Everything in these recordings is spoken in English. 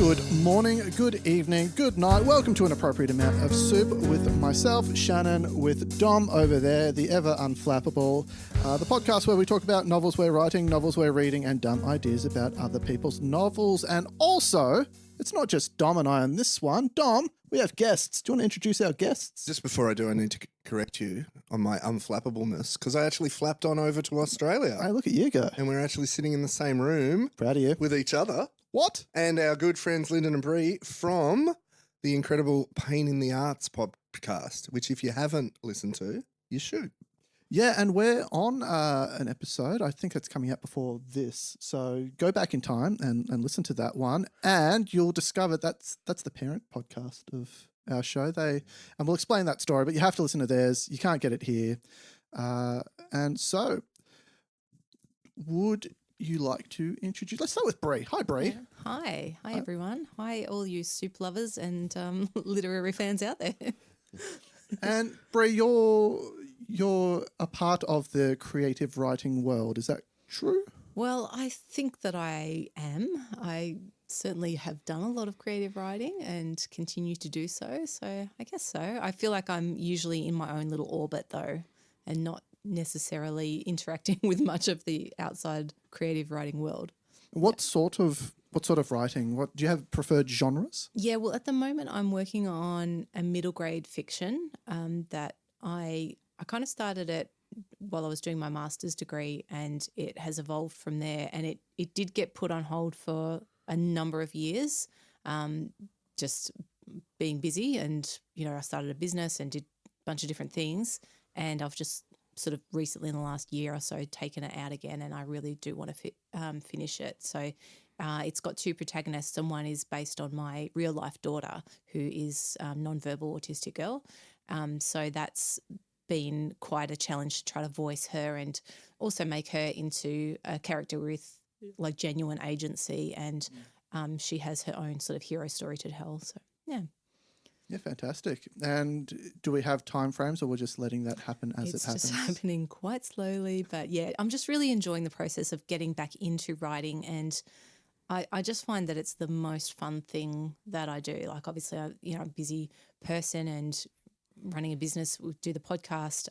Good morning, good evening, good night. Welcome to An Appropriate Amount of Soup with myself, Shannon, with Dom over there, the ever unflappable, the podcast where we talk about novels we're writing, novels we're reading, and dumb ideas about other people's novels. And also, it's not just Dom and I on this one. Dom, we have guests. Do you want to introduce our guests? Just before I do, I need to correct you on my unflappableness because I actually flapped on over to Australia. Hey, look at you go. And we're actually sitting in the same room. Proud of you. With each other. What? And our good friends Lyndon and Breallyn from the incredible Pain in the Arts podcast, which if you haven't listened to, you should. Yeah, and we're on an episode. I think it's coming out before this. So go back in time and listen to that one, and you'll discover that's the parent podcast of our show. And we'll explain that story, but you have to listen to theirs. You can't get it here. And so, would you like to introduce? Let's start with Bree. Hi, Bree. Hi everyone. Hi, all you soup lovers and literary fans out there. And Bree, you're a part of the creative writing world. Is that true? Well, I think that I am. I certainly have done a lot of creative writing and continue to do so. So I guess so. I feel like I'm usually in my own little orbit though, and not necessarily interacting with much of the outside creative writing world. What sort of writing? What do you have preferred genres? Yeah, well, at the moment I'm working on a middle grade fiction that I kind of started it while I was doing my master's degree, and it has evolved from there. And it did get put on hold for a number of years, just being busy, and I started a business and did a bunch of different things, and I've just sort of recently in the last year or so taken it out again, and I really do want to finish it. So it's got two protagonists, and one is based on my real life daughter who is non-verbal autistic girl. So that's been quite a challenge to try to voice her and also make her into a character with like genuine agency, and she has her own sort of hero story to tell. So yeah. Yeah, fantastic. And do we have time frames, or we're just letting that happen as it happens? It's just happening quite slowly, but yeah, I'm just really enjoying the process of getting back into writing, and I just find that it's the most fun thing that I do. Like obviously, I'm a busy person and running a business, we do the podcast,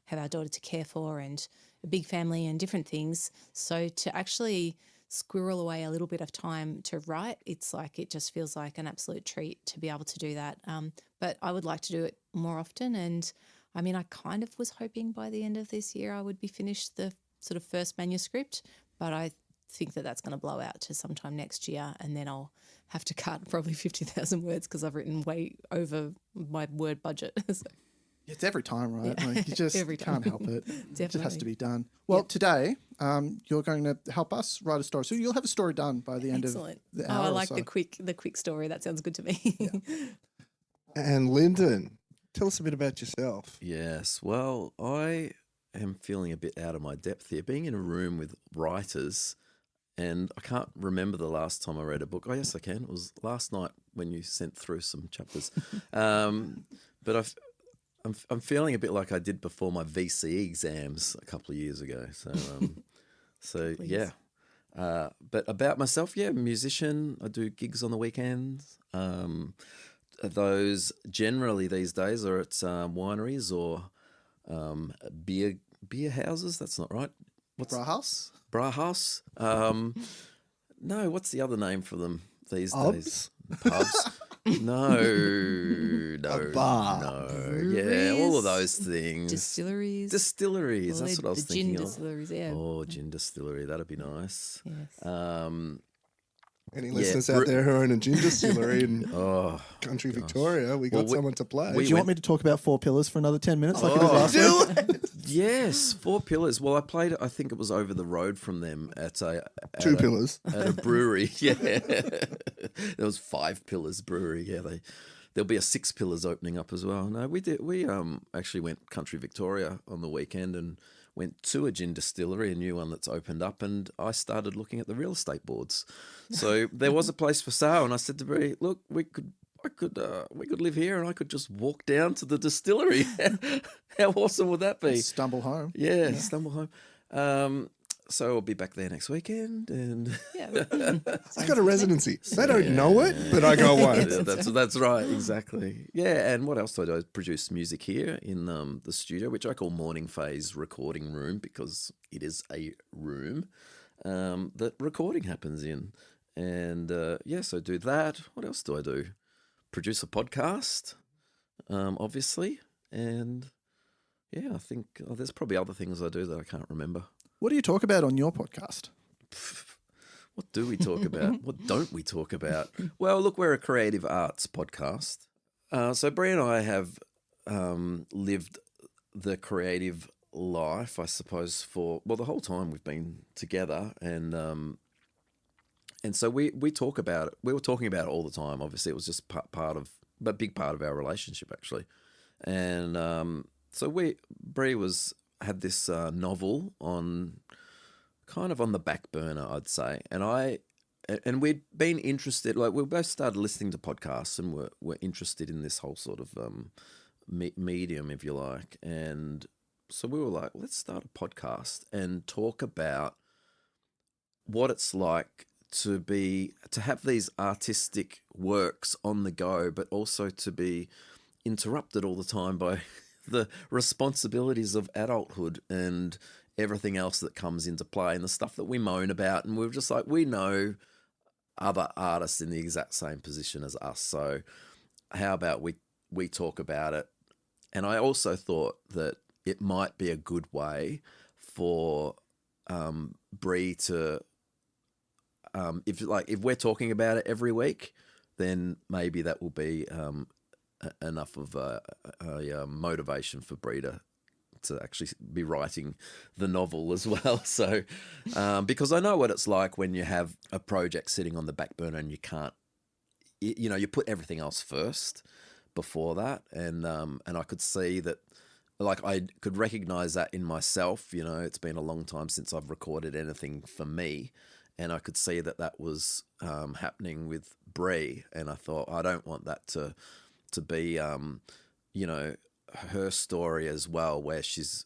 have our daughter to care for and a big family and different things. So to actually squirrel away a little bit of time to write, it's like it just feels like an absolute treat to be able to do that. But I would like to do it more often. And I mean, I kind of was hoping by the end of this year I would be finished the sort of first manuscript, but I think that that's going to blow out to sometime next year, and then I'll have to cut probably 50,000 words because I've written way over my word budget. So. It's every time, right? Yeah. Like you just can't help it. Definitely. It just has to be done. Well, today you're going to help us write a story. So you'll have a story done by the end of the hour. I like so. the quick story. That sounds good to me. Yeah. And Lyndon, tell us a bit about yourself. Yes, well, I am feeling a bit out of my depth here. Being in a room with writers, and I can't remember the last time I read a book. Oh, yes, I can. It was last night when you sent through some chapters. But I'm feeling a bit like I did before my VCE exams a couple of years ago. So yeah. But about myself, musician. I do gigs on the weekends. Those generally these days are at wineries or beer houses. That's not right. What's Brauhaus? Brauhaus? No, what's the other name for them these days? Pubs? No. A bar. No. Breweries? Yeah, all of those things. Distilleries. Distilleries. That's what I was thinking Gin of. distilleries, yeah. Oh, gin distillery. That'd be nice. Yes. Any listeners out there who own a gin distillery in country gosh. Victoria, we got someone to play. Do you want me to talk about 4 Pillars for another 10 minutes like I did last week? Yes, 4 Pillars. Well, I played, I think it was over the road from them at 2 Pillars. At a brewery, yeah. There was 5 Pillars brewery, yeah. There'll be a 6 Pillars opening up as well. No, we actually went country Victoria on the weekend and went to a gin distillery, a new one that's opened up, and I started looking at the real estate boards. So there was a place for sale, and I said to Brie, "Look, we could live here, and I could just walk down to the distillery. How awesome would that be? Stumble home. Yeah, stumble home. so I'll be back there next weekend, and Yeah. I've got a residency. They don't know it, but I go one. yeah, that's right, exactly. Yeah, and what else do I do? I produce music here in the studio, which I call Morning Phase Recording Room, because it is a room that recording happens in. And so do that. What else do I do? Produce a podcast, obviously, and yeah, I think there's probably other things I do that I can't remember. What do you talk about on your podcast? What do we talk about? What don't we talk about? Well, look, we're a creative arts podcast. So Bree and I have lived the creative life, I suppose, for the whole time we've been together, and so we talk about it. We were talking about it all the time. Obviously, it was just a big part of our relationship, actually, and so Bree had this novel on the back burner, I'd say, and we'd been interested. Like, we both started listening to podcasts and were interested in this whole sort of medium, if you like, and so we were like, let's start a podcast and talk about what it's like to have these artistic works on the go, but also to be interrupted all the time by the responsibilities of adulthood and everything else that comes into play, and the stuff that we moan about. And we're just like, we know other artists in the exact same position as us, so how about we talk about it? And I also thought that it might be a good way for Bree to, if we're talking about it every week, then maybe that will be enough of a motivation for Bree to actually be writing the novel as well. So, because I know what it's like when you have a project sitting on the back burner and you can't, you put everything else first before that, and I could see that, like, I could recognize that in myself. It's been a long time since I've recorded anything for me, and I could see that was happening with Bree, and I thought, I don't want that to be, her story as well, where she's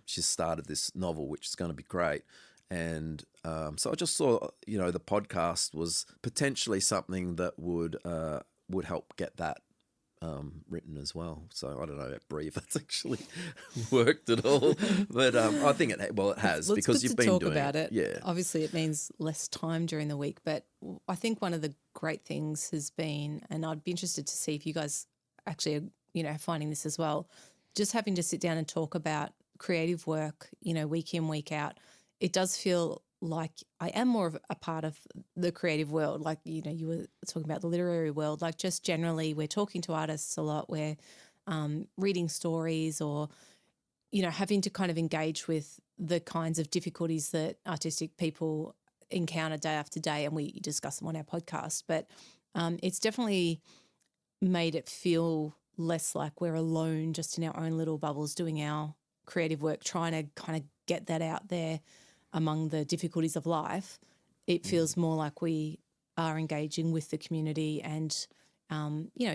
she's started this novel, which is going to be great. And so I just saw, the podcast was potentially something that would help get that written as well. So I don't know, Bree, if that's actually worked at all, but I think it has, because you've been doing about it. Yeah, obviously it means less time during the week, but I think one of the great things has been, and I'd be interested to see if you guys actually are, finding this as well, just having to sit down and talk about creative work, week in, week out. It does feel like I am more of a part of the creative world. Like, you were talking about the literary world, like just generally we're talking to artists a lot. We're reading stories, or, having to kind of engage with the kinds of difficulties that artistic people encounter day after day, and we discuss them on our podcast. But it's definitely made it feel less like we're alone just in our own little bubbles doing our creative work, trying to kind of get that out there among the difficulties of life. It feels more like we are engaging with the community and,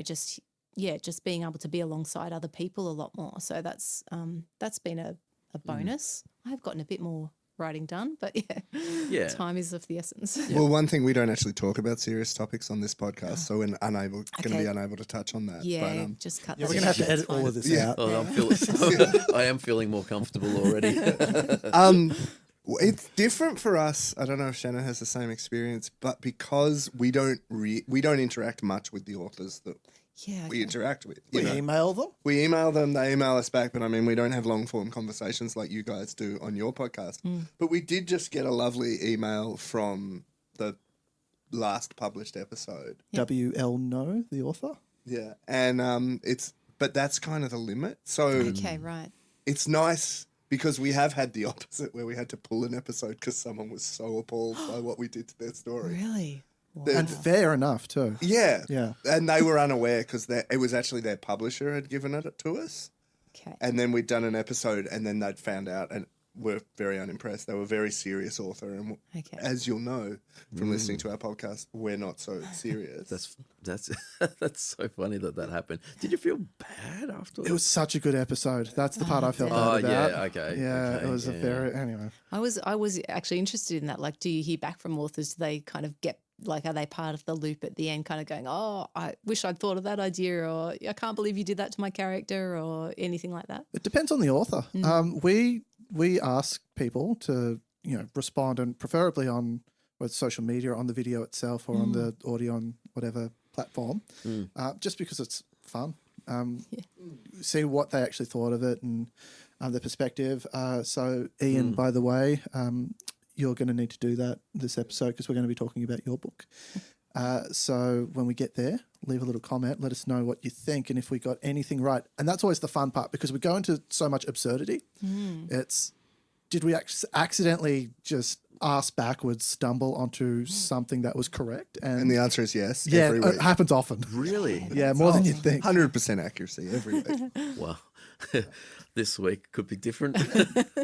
just being able to be alongside other people a lot more. So that's been a bonus. I've gotten a bit more writing done, but yeah, time is of the essence. Well, one thing, we don't actually talk about serious topics on this podcast, so we're going to be unable to touch on that. Yeah, but, just cut that. We're going to have to edit all of this out. I am feeling more comfortable already. It's different for us. I don't know if Shannon has the same experience, but because we don't interact much with the authors that we interact with. We email them. We email them, they email us back, but I mean, we don't have long form conversations like you guys do on your podcast. But we did just get a lovely email from the last published episode. W.L. No, the author. Yeah, and but that's kind of the limit. So okay, right. It's nice, because we have had the opposite, where we had to pull an episode because someone was so appalled by what we did to their story. Really? Wow. And fair enough too. Yeah. Yeah. And they were unaware, because it was actually their publisher had given it to us. Okay. And then we'd done an episode, and then they'd found out, and were very unimpressed. They were a very serious author, and Okay. as you'll know from listening to our podcast, we're not so serious. That's that's so funny that happened. Did you feel bad after? It was such a good episode. That's the part I felt bad about. yeah, okay. Yeah, okay, it was a very anyway. I was actually interested in that. Like, do you hear back from authors? Do they kind of get like, are they part of the loop at the end, kind of going, "Oh, I wish I'd thought of that idea," or "I can't believe you did that to my character," or anything like that? It depends on the author. We ask people to respond, and preferably on whether social media, on the video itself, or on the audio on whatever platform, just because it's fun. See what they actually thought of it and their perspective. So, Ian, by the way, you're going to need to do that this episode because we're going to be talking about your book. So when we get there, leave a little comment, let us know what you think and if we got anything right. And that's always the fun part because we go into so much absurdity. It's, did we accidentally just ass backwards stumble onto something that was correct? And the answer is yes. Yeah, every week. it happens often. Really? Yeah, more than you think. 100% accuracy every week. Well, this week could be different.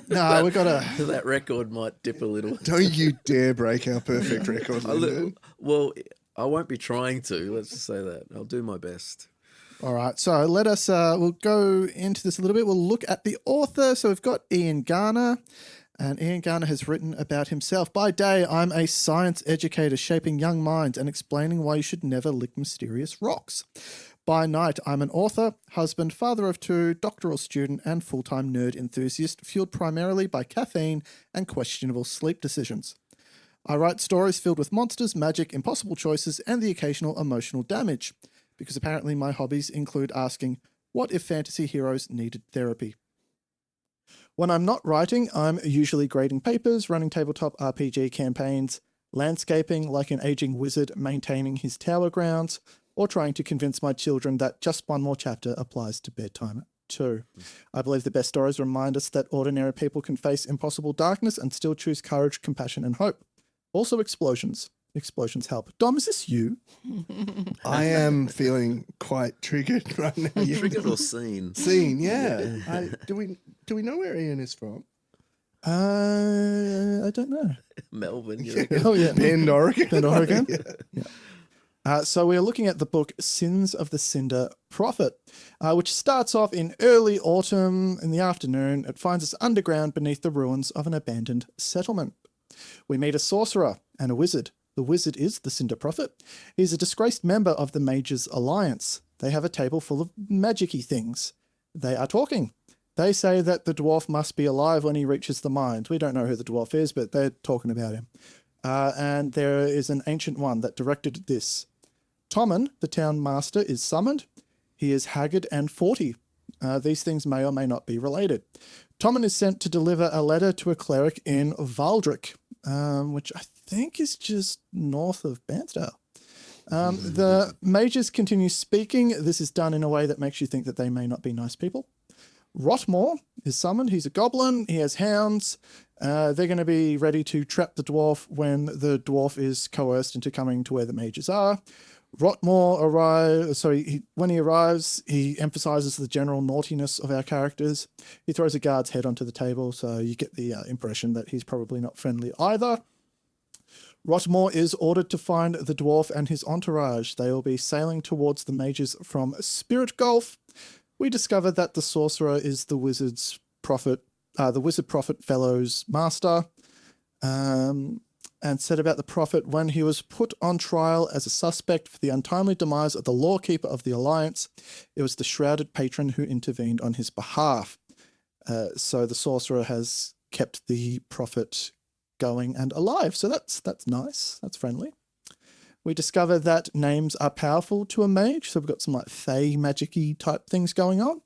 No, we got to... That record might dip a little. Don't you dare break our perfect record, Lyndon. Well, I won't be trying to. Let's just say that. I'll do my best. All right, so let us, we'll go into this a little bit. We'll look at the author. So we've got Ian Garner, and Ian Garner has written about himself. By day, I'm a science educator shaping young minds and explaining why you should never lick mysterious rocks. By night, I'm an author, husband, father of two, doctoral student, and full-time nerd enthusiast, fueled primarily by caffeine and questionable sleep decisions. I write stories filled with monsters, magic, impossible choices, and the occasional emotional damage, because apparently my hobbies include asking, what if fantasy heroes needed therapy? When I'm not writing, I'm usually grading papers, running tabletop RPG campaigns, landscaping like an aging wizard maintaining his tower grounds, or trying to convince my children that just one more chapter applies to bedtime too. I believe the best stories remind us that ordinary people can face impossible darkness and still choose courage, compassion, and hope. Also explosions. Explosions help. Dom, is this you? I am feeling quite triggered right now. Triggered or seen? Seen, yeah. Do we know where Ian is from? I don't know. Melbourne. Oh, yeah. Bend, Oregon. Bend, Oregon? Yeah. So we are looking at the book Sins of the Cinder Prophet, which starts off in early autumn in the afternoon. It finds us underground beneath the ruins of an abandoned settlement. We meet a sorcerer and a wizard. The wizard is the Cinder Prophet. He's a disgraced member of the Mages Alliance. They have a table full of magic-y things. They are talking. They say that the dwarf must be alive when he reaches the mines. We don't know who the dwarf is, but they're talking about him. And there is an ancient one that directed this. Tommen, the town master, is summoned. He is haggard and 40. These things may or may not be related. Tommen is sent to deliver a letter to a cleric in Valdrick, which I think is just north of Bansdale. The mages continue speaking. This is done in a way that makes you think that they may not be nice people. Rotmore is summoned. He's a goblin. He has hounds. They're going to be ready to trap the dwarf when the dwarf is coerced into coming to where the mages are. Rotmore arrives. When he arrives, he emphasizes the general naughtiness of our characters. He throws a guard's head onto the table, so you get the impression that he's probably not friendly either. Rotmore is ordered to find the dwarf and his entourage. They will be sailing towards the mages from Spirit Gulf. We discover that the sorcerer is the wizard prophet fellow's master, and said about the prophet when he was put on trial as a suspect for the untimely demise of the lawkeeper of the Alliance. It was the shrouded patron who intervened on his behalf. So the sorcerer has kept the prophet going and alive. So that's nice. That's friendly. We discover that names are powerful to a mage. So we've got some like fey magic-y type things going on.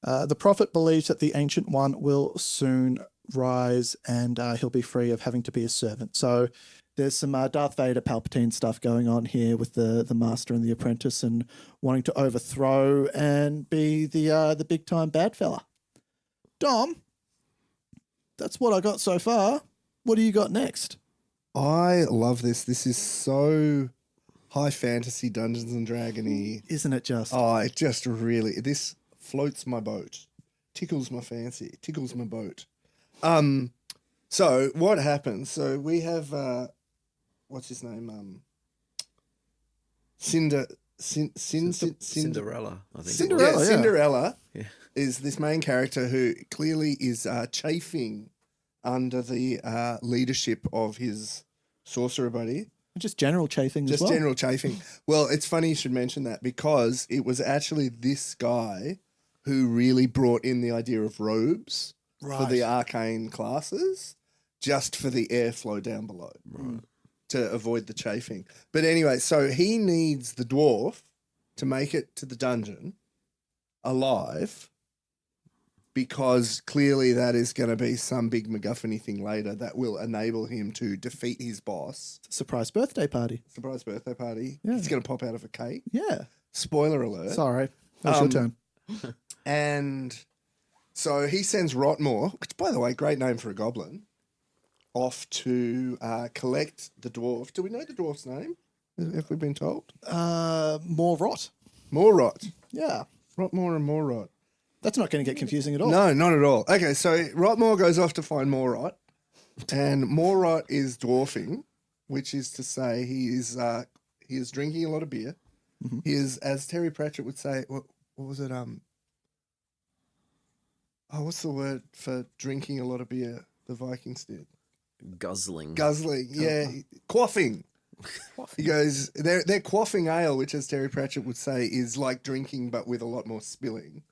The prophet believes that the Ancient One will soon rise and he'll be free of having to be a servant. So there's some Darth Vader Palpatine stuff going on here with the master and the apprentice and wanting to overthrow and be the big time bad fella. Dom, that's what I got so far. What do you got next? I love this. This is so high fantasy, Dungeons and Dragon-y. Isn't it just? Oh, it just really, this floats my boat, tickles my fancy, tickles my boat. So what happens? So we have what's his name? Cinderella, I think. Cinderella, yeah. Cinderella Yeah. is this main character who clearly is chafing under the leadership of his sorcerer buddy. Just general chafing as Just well. general chafing. Well, it's funny you should mention that because it was actually this guy who really brought in the idea of robes for the arcane classes, just for the airflow down below, to avoid the chafing. But anyway, so he needs the dwarf to make it to the dungeon alive, because clearly that is going to be some big MacGuffin-y thing later that will enable him to defeat his boss. Surprise birthday party. Surprise birthday party. Yeah. He's going to pop out of a cake. Yeah. Spoiler alert. Sorry. That's your turn. And so he sends Rotmore, which, by the way, great name for a goblin, off to collect the dwarf. Do we know the dwarf's name? Have we been told? More rot. Morrot. Yeah. Rotmore and Morrot. That's not going to get confusing at all. No, not at all. Okay, so Rotmore goes off to find Morrot, and Morrot is dwarfing, which is to say he is drinking a lot of beer. Mm-hmm. He is, as Terry Pratchett would say, what was it? What's the word for drinking a lot of beer? The Vikings did. Guzzling. Yeah, quaffing. He goes, they're quaffing ale, which, as Terry Pratchett would say, is like drinking but with a lot more spilling.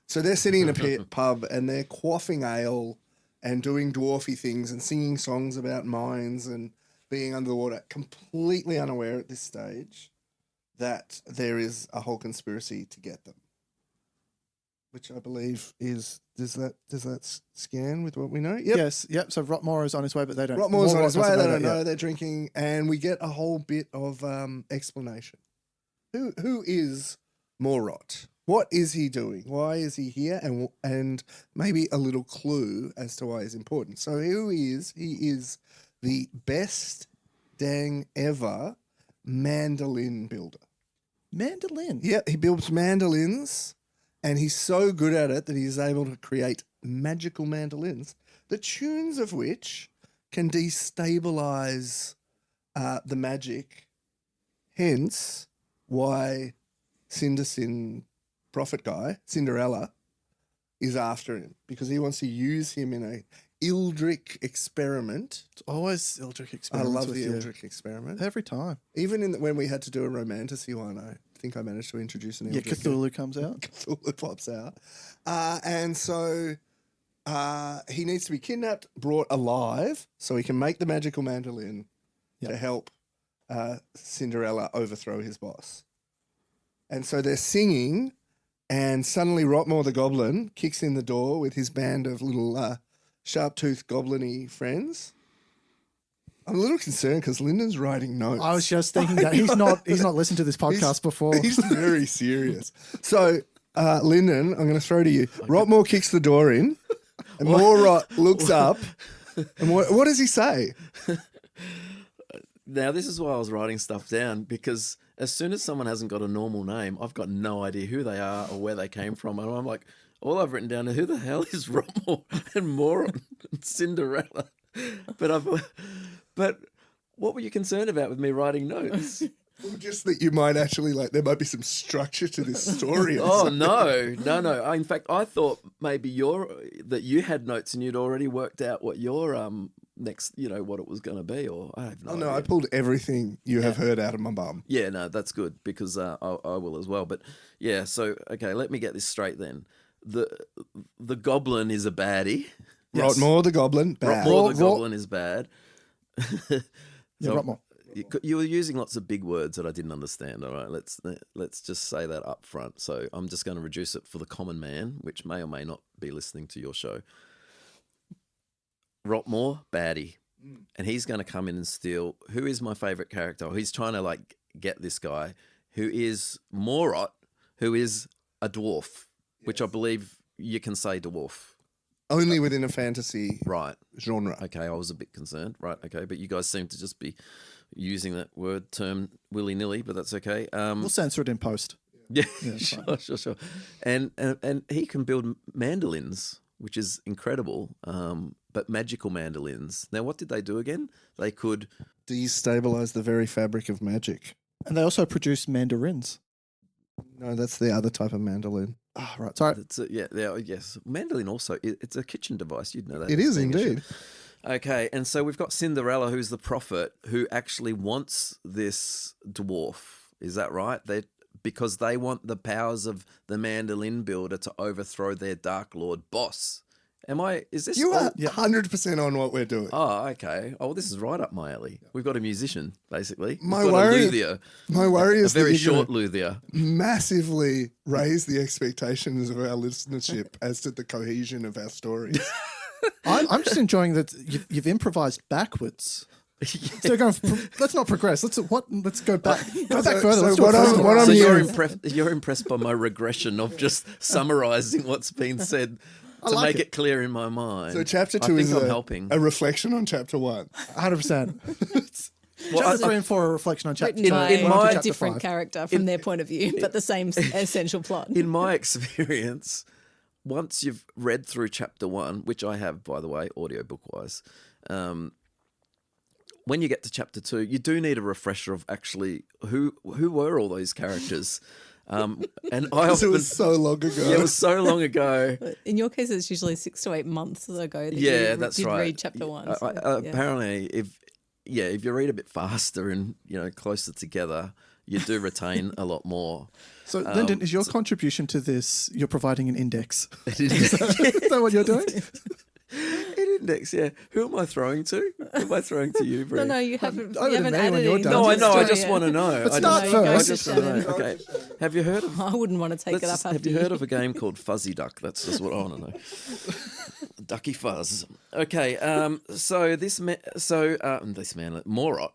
So they're sitting in a pub and they're quaffing ale and doing dwarfy things and singing songs about mines and being under the water, completely unaware at this stage that there is a whole conspiracy to get them, which I believe is, does that scan with what we know? Yep. Yes. Yep. So Rotmore is on his way, but they don't. Rotmore's on his way. They don't that know. yet. They're drinking, and we get a whole bit of explanation. Who is Morrot? What is he doing? Why is he here? And maybe a little clue as to why he's important. So who he is the best dang ever mandolin builder. Mandolin. Yeah, he builds mandolins, and he's so good at it that he's able to create magical mandolins, the tunes of which can destabilize the magic. Hence, why Cinder Prophet guy, Cinderella, is after him, because he wants to use him in a Ildrick experiment. It's always Ildrick I experiments. love with the you. Ildrick experiment. Every time. Even when we had to do a romantasy one, I think I managed to introduce an Ildrick. Yeah, Cthulhu comes out. Cthulhu pops out. And so he needs to be kidnapped, brought alive, so he can make the magical mandolin to help Cinderella overthrow his boss. And so they're singing, and suddenly Rotmore the Goblin kicks in the door with his band of little sharp-toothed goblin-y friends. I'm a little concerned because Lyndon's writing notes. I was just thinking that he's not listened to this podcast before. He's very serious. So, Lyndon, I'm going to throw to you. Rotmore kicks the door in, and Morrot looks up, and what does he say? Now, this is why I was writing stuff down, because as soon as someone hasn't got a normal name, I've got no idea who they are or where they came from. And I'm like, all I've written down is who the hell is Rotmore and Morrot and Cinderella? But what were you concerned about with me writing notes? Well, just that you might actually, there might be some structure to this story. Oh, no. In fact, I thought maybe that you had notes and you'd already worked out what your next, what it was going to be, or I have no idea. No, I pulled everything you have heard out of my bum. Yeah, no, that's good, because I will as well. But yeah, so, okay, let me get this straight then. The goblin is a baddie. Yes. Rotmore the Goblin, bad. Rotmore the Goblin is bad. Yeah, Rotmore. You were using lots of big words that I didn't understand. All right, let's just say that up front. So I'm just going to reduce it for the common man, which may or may not be listening to your show. Rotmore, baddie, and he's going to come in and steal. Who is my favorite character? He's trying to get this guy, who is Morrot, who is a dwarf, which I believe you can say dwarf. Only within a fantasy genre. Okay, I was a bit concerned. Right, okay, but you guys seem to just be using that term willy-nilly, but that's okay. We'll censor it in post. Yeah, sure. And he can build mandolins, which is incredible, but magical mandolins. Now, what did they do again? They could... Destabilize the very fabric of magic. And they also produce mandarins. No, that's the other type of mandolin. Ah, right. Sorry. Yes. Mandolin also, it's a kitchen device. You'd know that. It is being a indeed. chef. Okay, and so we've got Cinderella, who's the prophet, who actually wants this dwarf. Is that right? Because they want the powers of the mandolin builder to overthrow their Dark Lord boss. Is this... You are 100% on what we're doing. Oh, okay. Oh, well, this is right up my alley. We've got a musician, basically. My We've got worry- a luthier. My worry A is very that you're short gonna luthier. massively raise the expectations of our listenership as to the cohesion of our stories. I'm just enjoying that you've improvised backwards. So going, let's not progress. Let's go back. Go back further. Let's do what it I'm- further. what I'm So hearing- you're impressed by my regression of just summarising what's been said to like make it clear in my mind. So chapter I 2 think is I'm helping. a reflection on chapter 1. 100%. Well, Chapter 3 and 4 are a reflection on chapter Written 2. by in my- a chapter different 5. character from their point of view, but the same essential plot. In my experience, once you've read through chapter 1, which I have, by the way, audiobook-wise, when you get to chapter 2, you do need a refresher of actually who were all those characters. And I Because often... it was so long ago. Yeah, it was so long ago. In your case, it's usually 6 to 8 months ago that Yeah, you that's did right. read chapter 1. So, yeah. Apparently, if you read a bit faster and closer together, you do retain a lot more. So, Lyndon, is your contribution to this, you're providing an index? An Is that what you're doing? index, yeah. Who am I throwing to? Who am I throwing to you, Brie? No, you haven't. Over You to haven't me when added you're anything done. No, I to know. the I story just yet. want to know. But I start just, first. I just want to know. Okay. Have you heard of? I wouldn't want to take it up after Have you heard of a game called Fuzzy Duck? That's just what I want to know. Ducky Fuzz. Okay. So this man, Morot,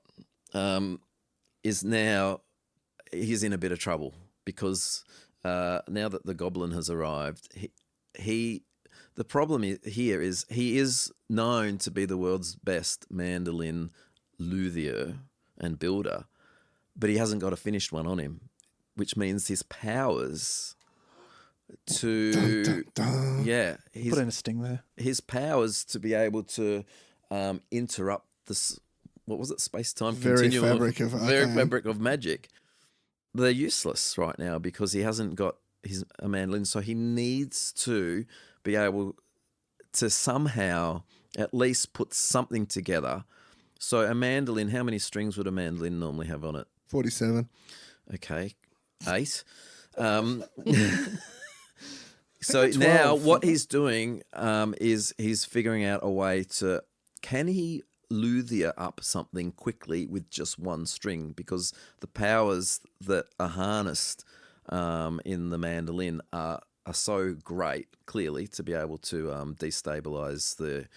is now he's in a bit of trouble because now that the goblin has arrived, the problem here is he is known to be the world's best mandolin luthier and builder, but he hasn't got a finished one on him, which means his powers to Put in a sting there. his powers to be able to interrupt this, what was it, space-time Very continuum fabric of very arcane. fabric of magic. They're useless right now because he hasn't got a mandolin, so he needs to be able to somehow at least put something together. So a mandolin, how many strings would a mandolin normally have on it? 47. Okay, 8. So now what he's doing is he's figuring out a way to, can he luthier up something quickly with just one string, because the powers that are harnessed in the mandolin are so great, clearly, to be able to destabilize the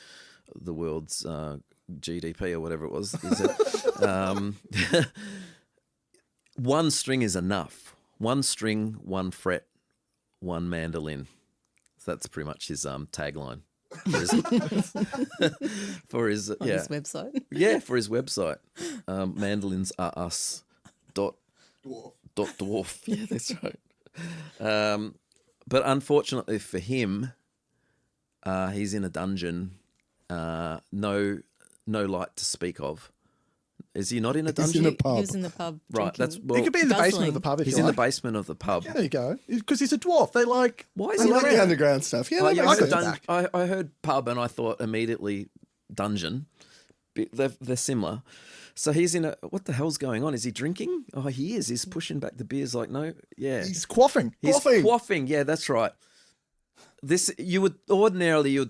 world's GDP or whatever it was. Is it? One string is enough. One string, one fret, one mandolin. So that's pretty much his tagline. For his on his website. Yeah, for his website. Mandolins are us. Dwarf. Yeah, that's right. But unfortunately for him, he's in a dungeon. No light to speak of. Is he not in a He's dungeon? in a pub. He was in the pub. Right, that's drinking. He could be in the basement Guzzling. of the pub if he's you in the like. basement of the pub. There you go. Because he's a dwarf. They like... Why is I he like not the in? underground stuff. Yeah, Oh, that yeah, makes I sense. could- I heard pub and I thought immediately dungeon. They're similar. So he's in a... What the hell's going on? Is he drinking? Oh, he is. He's pushing back the beers like, no, yeah. He's quaffing. He's quaffing. quaffing. Yeah, that's right. You would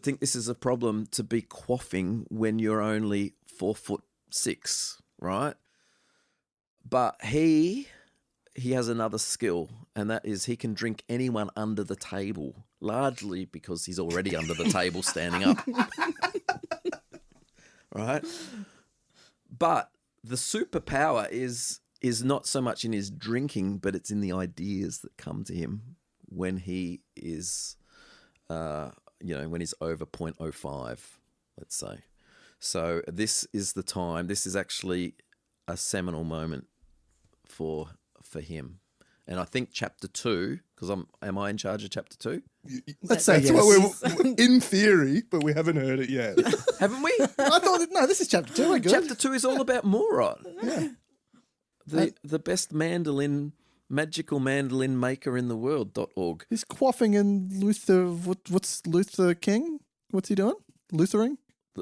think this is a problem to be quaffing when you're only 4'6", right? But he has another skill, and that is he can drink anyone under the table, largely because he's already under the table standing up. Right? But the superpower is not so much in his drinking, but it's in the ideas that come to him when he is, when he's over 0.05, let's say. So this is the time. This is actually a seminal moment for him, And I think chapter 2, because am I in charge of chapter 2? Let's say That's yes. what we're in theory, but we haven't heard it yet. Haven't we? I thought, no, this is chapter 2. We're good. Chapter 2 is all about Morot. The best magical mandolin maker in the world.org. He's quaffing in Luther. What's Luther King? What's he doing? Luthering?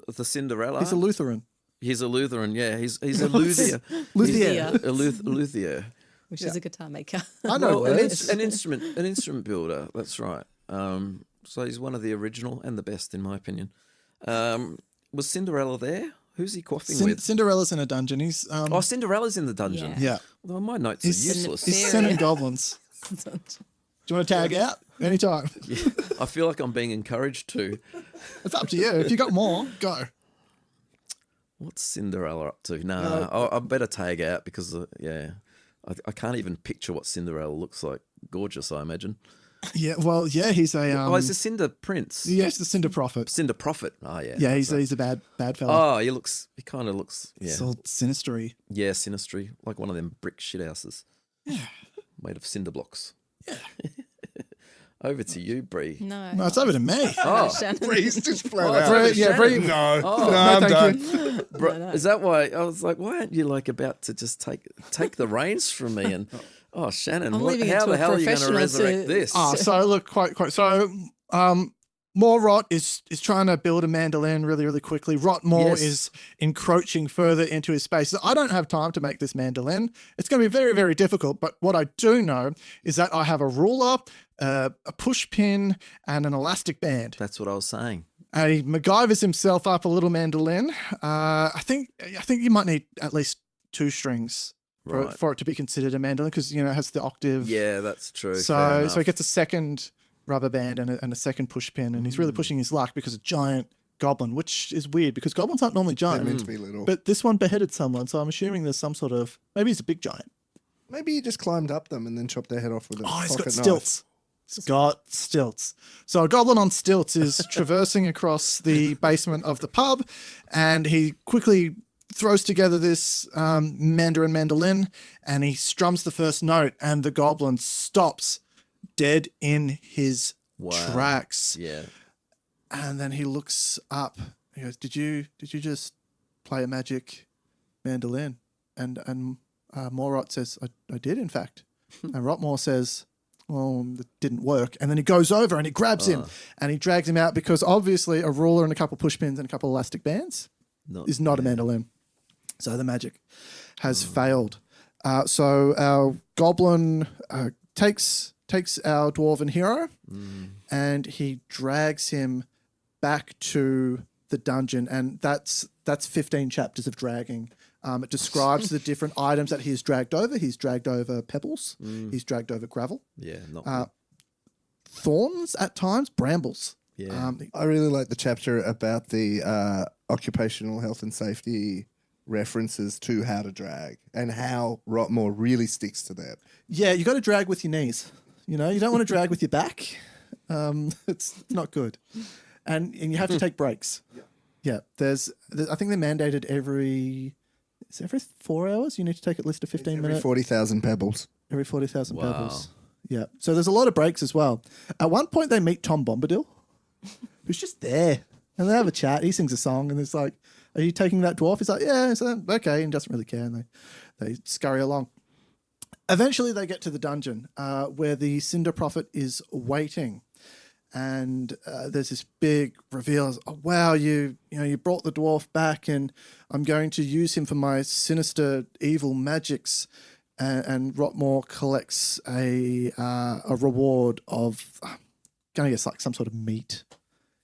The Cinderella. He's a Lutheran. He's a Lutheran, yeah. He's a luthier. Luthier. He's a luthier. Which is a guitar maker. I know Well, words. an instrument builder. That's right. So he's one of the original and the best, in my opinion. Was Cinderella there? Who's he quaffing with? Cinderella's in a dungeon. He's Cinderella's in the dungeon. yeah. Well, my notes are useless. He's sending goblins. Do you want to tag out anytime? Yeah, I feel like I'm being encouraged to. It's up to you. If you got more, go. What's Cinderella up to? Nah, I better tag out because, I can't even picture what Cinderella looks like. Gorgeous, I imagine. Yeah, well, yeah, he's a. He's a Cinder Prince. Yeah, he's the Cinder Prophet. Cinder Prophet. Oh, yeah. Yeah, he's a bad fella. Oh, he kind of looks, It's all sinistery. Yeah, sinistry. Like one of them brick shit houses. Yeah. Made of cinder blocks. Yeah. Over to you, Bree. No. No, it's over to me. Oh, Bree's just flat out. Bree, yeah, Bree. No, Oh, no, I'm thank done. you. Is that why? I was like, why aren't you like about to just take the reins from me? And Shannon, I'm leaving it how to the a hell are you going to professional resurrect to- this? So look, quite. So, Morot is trying to build a mandolin really, really quickly. Rotmore Yes. is encroaching further into his space. So I don't have time to make this mandolin. It's going to be very, very difficult. But what I do know is that I have a ruler, a push pin, and an elastic band. That's what I was saying. And he MacGyvers himself up a little mandolin. I think you might need at least 2 strings Right. for it to be considered a mandolin because it has the octave. Yeah, that's true. Fair So enough. he gets a second rubber band and a second push pin, and he's really pushing his luck because a giant goblin, which is weird because goblins aren't normally They're giant. meant to be little. But this one beheaded someone, so I'm assuming there's some sort of maybe he's a big giant. Maybe he just climbed up them and then chopped their head off with a Oh, he's got pocket knife. stilts. He's got stilts. So a goblin on stilts is traversing across the basement of the pub, and he quickly throws together this Mandarin mandolin, and he strums the first note, and the goblin stops dead in his tracks. Yeah. And then he looks up. He goes, "Did you just play a magic mandolin?" And Morot says, "I did, in fact." And Rotmore says, "Well, it didn't work." And then he goes over and he grabs him and he drags him out because obviously a ruler and a couple push pins and a couple elastic bands is not a mandolin. So the magic has failed. So our goblin takes our dwarven hero and he drags him back to the dungeon, and that's 15 chapters of dragging. It describes the different items that he's dragged over. He's dragged over pebbles. He's dragged over gravel. Yeah, not Thorns at times, brambles. Yeah. I really like the chapter about the occupational health and safety references to how to drag and how Rotmore really sticks to that. Yeah, you got to drag with your knees. You don't want to drag with your back. It's not good. And you have to take breaks. Yeah. There's I think they're mandated every 4 hours. You need to take at least a 15 Every minute. 40,000 pebbles. Every 40,000 Wow. pebbles. Yeah. So there's a lot of breaks as well. At one point, they meet Tom Bombadil, who's just there. And they have a chat. He sings a song and it's like, "Are you taking that dwarf?" He's like, "Yeah." So, okay. And doesn't really care. And they scurry along. Eventually, they get to the dungeon where the Cinder Prophet is waiting. And there's this big reveal. "Oh, wow, you brought the dwarf back, and I'm going to use him for my sinister, evil magics." And Rotmore collects a reward of, I'm going to guess, like some sort of meat.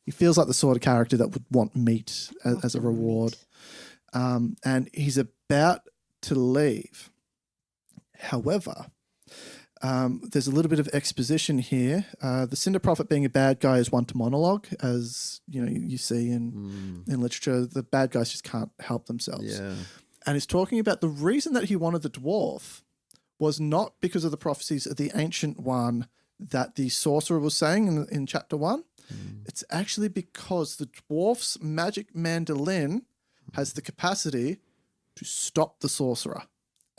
He feels like the sort of character that would want meat as a reward. And he's about to leave. However, there's a little bit of exposition here. The Cinder Prophet being a bad guy is one to monologue, as you see in literature. The bad guys just can't help themselves. Yeah. And he's talking about the reason that he wanted the dwarf was not because of the prophecies of the Ancient One that the sorcerer was saying in chapter 1. It's actually because the dwarf's magic mandolin has the capacity to stop the sorcerer.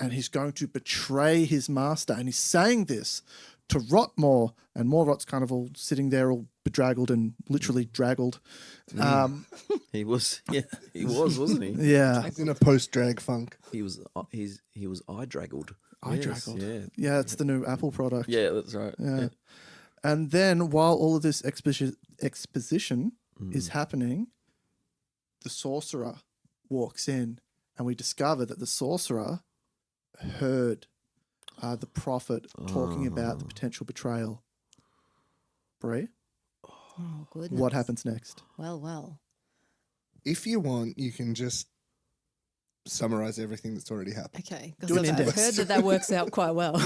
and he's going to betray his master. And he's saying this to Rotmore, and Morrot's kind of all sitting there all bedraggled and literally draggled. He was, wasn't he? Yeah. He's in a post-drag funk. He was eye draggled. Eye draggled. Yeah, it's the new Apple product. Yeah, that's right. Yeah. And then while all of this exposition is happening, the sorcerer walks in, and we discover that the sorcerer heard the prophet talking about the potential betrayal. Brie, Oh, goodness. what happens next? Well. If you want, you can just summarize everything that's already happened. Okay. Do an I've index. heard that works out quite well.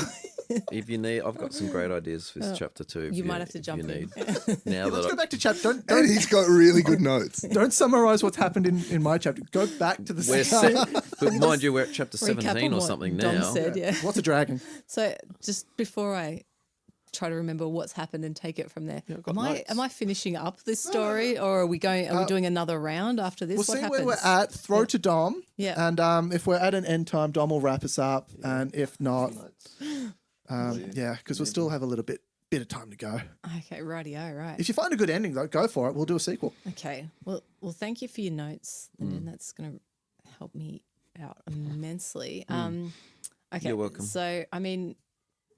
If you need, I've got some great ideas for this chapter 2. You might have to jump in. Now Let's go that back to chapter. And Don't he's got really good notes. don't summarize what's happened in my chapter. Go back to the we're start. set, but mind you, we're at chapter Recap 17 on or what something Dom now. said, yeah. What's a dragon? So just before I try to remember what's happened and take it from there, I've got am notes. I finishing up this story, or are we doing another round after this? We'll what see happens? where we're at. Throw to Dom. Yeah. And if we're at an end time, Dom will wrap us up. And if not, because we'll still have a little bit of time to go. Okay, rightio, right. If you find a good ending, though, go for it. We'll do a sequel. Okay. Well, thank you for your notes, Lyndon. That's going to help me out immensely. Okay. You're welcome. So, I mean,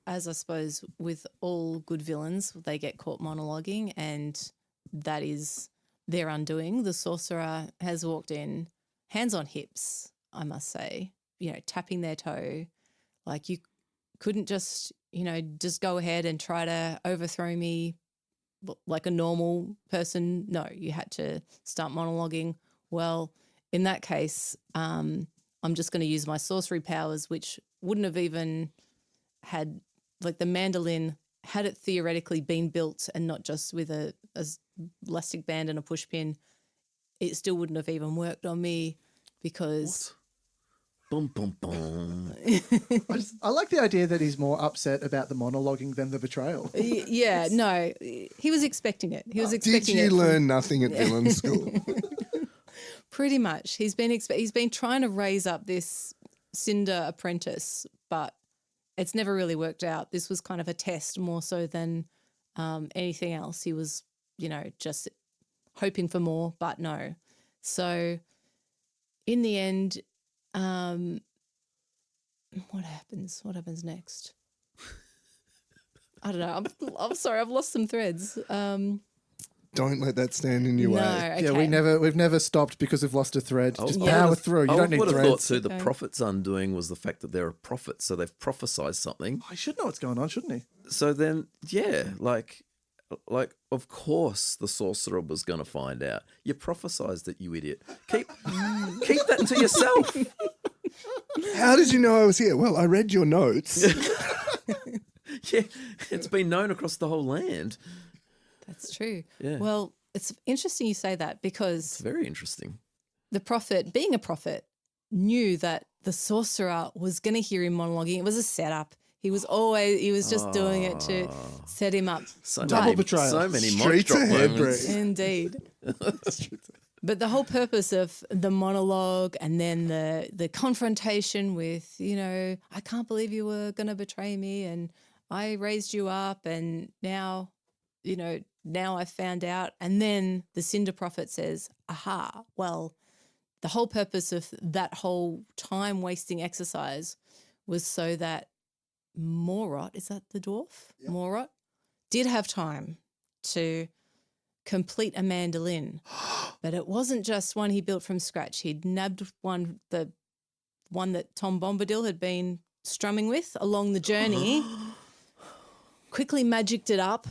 as I suppose with all good villains, they get caught monologuing, and that is their undoing. The sorcerer has walked in, hands on hips, I must say, tapping their toe. Like, you couldn't just go ahead and try to overthrow me like a normal person. No, you had to start monologuing. Well, in that case, I'm just going to use my sorcery powers, which wouldn't have even had, like, the mandolin, had it theoretically been built and not just with a elastic band and a push pin, it still wouldn't have even worked on me because... Boom, boom, boom. I like the idea that he's more upset about the monologuing than the betrayal. Yeah, no, he was expecting it. He was Did expecting you it. learn nothing at villain school? Pretty much. He's been trying to raise up this Cinder apprentice, but it's never really worked out. This was kind of a test more so than anything else. He was, just hoping for more, but no. So in the end, what happens? What happens next? I don't know. I'm sorry. I've lost some threads. Don't let that stand in your No, way. okay. Yeah, we've never stopped because we've lost a thread. Just power through. You don't need I would have thought threads. too, the Okay. prophet's undoing was the fact that they're a prophet, so they've prophesied something. Oh, he should know what's going on, shouldn't he? So then, yeah, like of course the sorcerer was going to find out. You prophesized it, you idiot. Keep that to yourself. How did you know I was here? Well, I read your notes. Yeah, it's been known across the whole land. That's true. Yeah. Well, it's interesting you say that because It's very interesting. the prophet, being a prophet, knew that the sorcerer was going to hear him monologuing. It was a setup. He was just doing it to set him up. So Double many, betrayal. So many mic Straight drop ahead, moments. Brie. Indeed. But the whole purpose of the monologue and then the confrontation with, I can't believe you were going to betray me and I raised you up and now, now I've found out. And then the Cinder Prophet says, aha, well, the whole purpose of that whole time-wasting exercise was so that Morrot, is that the dwarf? Yep. Morrot did have time to complete a mandolin, but it wasn't just one he built from scratch. He'd nabbed the one that Tom Bombadil had been strumming with along the journey, quickly magicked it up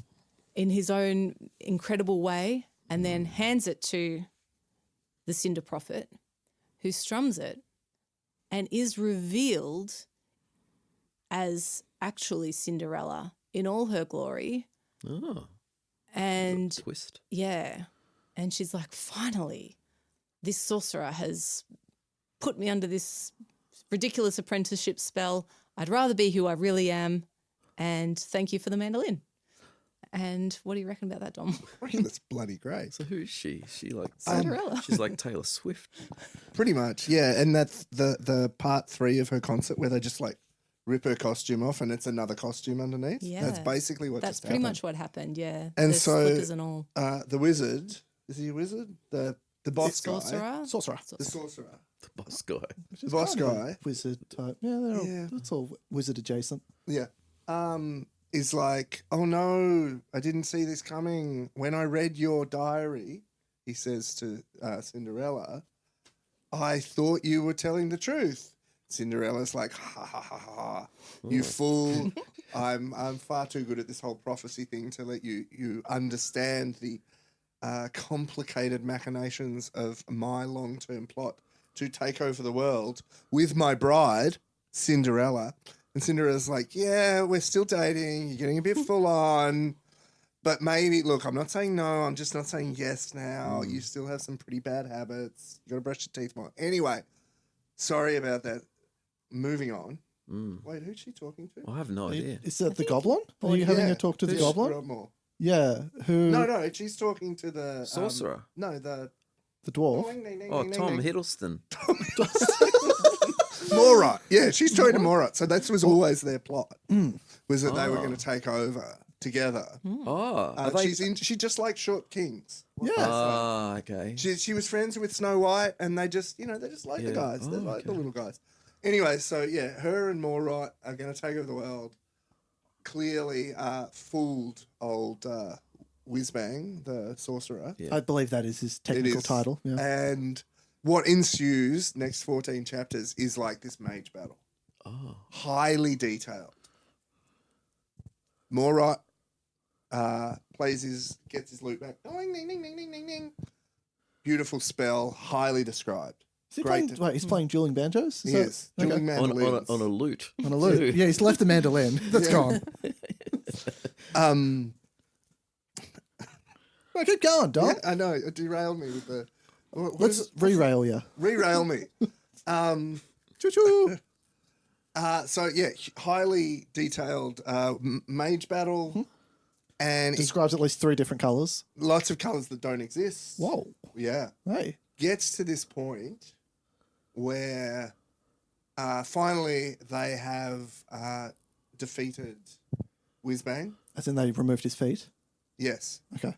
in his own incredible way, and then hands it to the Cinder Prophet, who strums it and is revealed as actually Cinderella in all her glory. Oh, And twist. yeah. And she's like, finally, this sorcerer has put me under this ridiculous apprenticeship spell. I'd rather be who I really am. And thank you for the mandolin. And what do you reckon about that, Dom? I reckon that's bloody great. So who is she? She like Cinderella. She's like Taylor Swift. Pretty much, yeah. And that's the part 3 of her concert where they just like rip her costume off and it's another costume underneath. Yeah. That's basically what That's just pretty happened. much what happened, yeah. And the so slippers and all. the wizard, is he a wizard? The boss guy. Sorcerer? Sorcerer. The sorcerer. The boss guy. Which The is boss kind of a guy. wizard type. Yeah, they're all, Yeah. it's all wizard adjacent. Yeah. Is like, oh no, I didn't see this coming. When I read your diary, he says to Cinderella, I thought you were telling the truth. Cinderella's like, ha ha ha ha, you fool. I'm far too good at this whole prophecy thing to let you understand the complicated machinations of my long-term plot to take over the world with my bride, Cinderella. And Cinderella's like, yeah, we're still dating. You're getting a bit full on. But maybe, look, I'm not saying no. I'm just not saying yes now. You still have some pretty bad habits. You got to brush your teeth more. Anyway, sorry about that. Moving on. Wait, who's she talking to? I have no idea. Is that the goblin? Are you having a talk to the There's goblin? a lot more. Yeah. Who? No, she's talking to the... Sorcerer. No, the... The dwarf. Oh, Tom Hiddleston. Morat. Yeah, she's talking to Morat. So that was always their plot, was that they were going to take over together. Oh, are they- She just likes short kings. Yeah. Ah, okay. She was friends with Snow White, and they just like the Yeah. guys. They Oh, like the okay. little guys. Anyway, so yeah, her and Morat are going to take over the world. Clearly fooled old Whizbang, the sorcerer. Yeah. I believe that is his technical is. title. Yeah. And what ensues next 14 chapters is like this mage battle. Oh. Highly detailed. Morat gets his loot back. Ding, ding, ding, ding, ding, ding, ding. Beautiful spell, highly described. Is he Great. playing, wait, he's playing dueling banjos? He that- is. Dueling On mandolins. a lute. On a lute. Yeah, he's left the mandolin. That's gone. Well, keep going, Dom. Yeah, I know. It derailed me with the... Let's re-rail you. Re-rail me. Choo-choo. So, yeah, highly detailed mage battle. And it, Describes at least 3 different colours. lots of colours that don't exist. Whoa. Yeah. Hey. Gets to this point where finally they have defeated Whizbang. As in they removed his feet. Yes. Okay.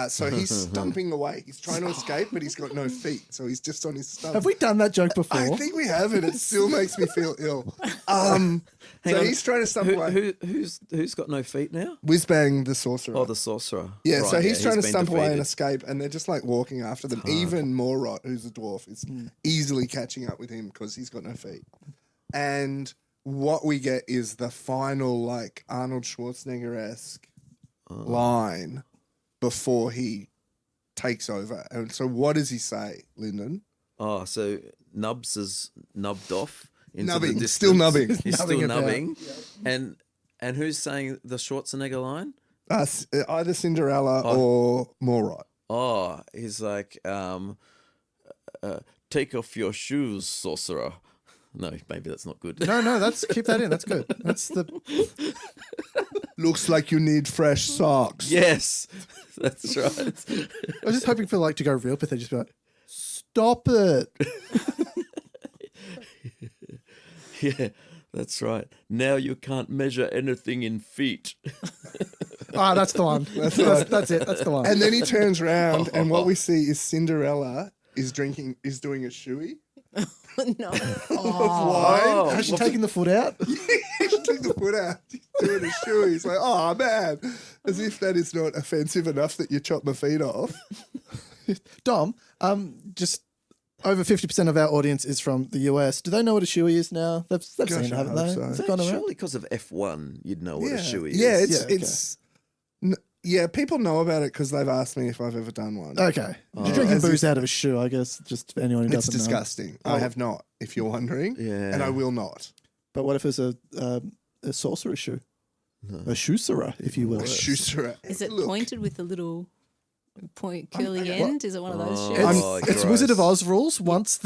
So he's stumping away. He's trying to escape, but he's got no feet. So he's just on his stump. Have we done that joke before? I think we have, and it still makes me feel ill. So on. he's trying to stump away. Who's got no feet now? Whizbang the sorcerer. Oh, the sorcerer. Yeah, Right, so he's trying to been stump away and defeated. escape, and they're just like walking after them. Even Morat, who's a dwarf, is easily catching up with him because he's got no feet. And what we get is the final, like, Arnold Schwarzenegger-esque line before he takes over. And so what does he say, Lyndon? Oh, so Nubs is nubbed off into Nubbing, the distance. still nubbing. He's Nubbing still about. nubbing. And who's saying the Schwarzenegger line? Either Cinderella or Morat. Oh, he's like, take off your shoes, sorcerer. No, maybe that's not good. No, that's keep that in. That's good. That's the Looks like you need fresh socks. Yes, that's right. I was just hoping for like to go real pathetic, just be like, stop it. Yeah, that's right. Now you can't measure anything in feet. Ah, that's the one. That's it. That's the one. And then he turns around, and what we see is Cinderella is doing a shoey. No. Wine. Has she taken the foot out? He took the foot out. He's doing a shoey. He's like, oh man, as if that is not offensive enough that you chop my feet off. Dom, just over 50% of our audience is from the US. Do they know what a shoey is now? They've seen it, I haven't hope they? so. Has it gone around? Surely because of F1, you'd know what a shoey is. Yeah, Yeah, okay. it's people know about it because they've asked me if I've ever done one. Okay. You're drinking as booze if- out of a shoe, I guess, just for anyone who It's doesn't know. disgusting. I have not, if you're wondering. Yeah. And I will not. But what if it's a sorcerer's shoe? A shoeserer, if you will. Shooter. Is it Look, pointed with a little curly okay, end? Is it one of those Oh. shoes? It's, Oh, it's gross. Wizard of Oz rules. Once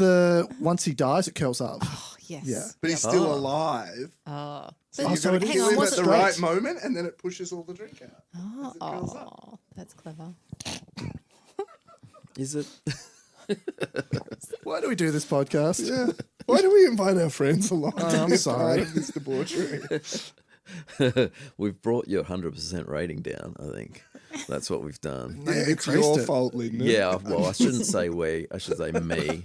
he dies, it curls up. Oh, Yes. Yeah. but he's still alive. Oh. So But you've got so to it kill is him at the straight. right moment, and then it pushes all the drink out. Oh, that's clever. Is it? Why do we do this podcast? Yeah. Why do we invite our friends along to I'm be a sorry. part of this debauchery? We've brought your 100% rating down, I think. That's what we've done. Yeah, it's increased your it. fault, Lyndon. Yeah, well, I shouldn't say we. I should say me.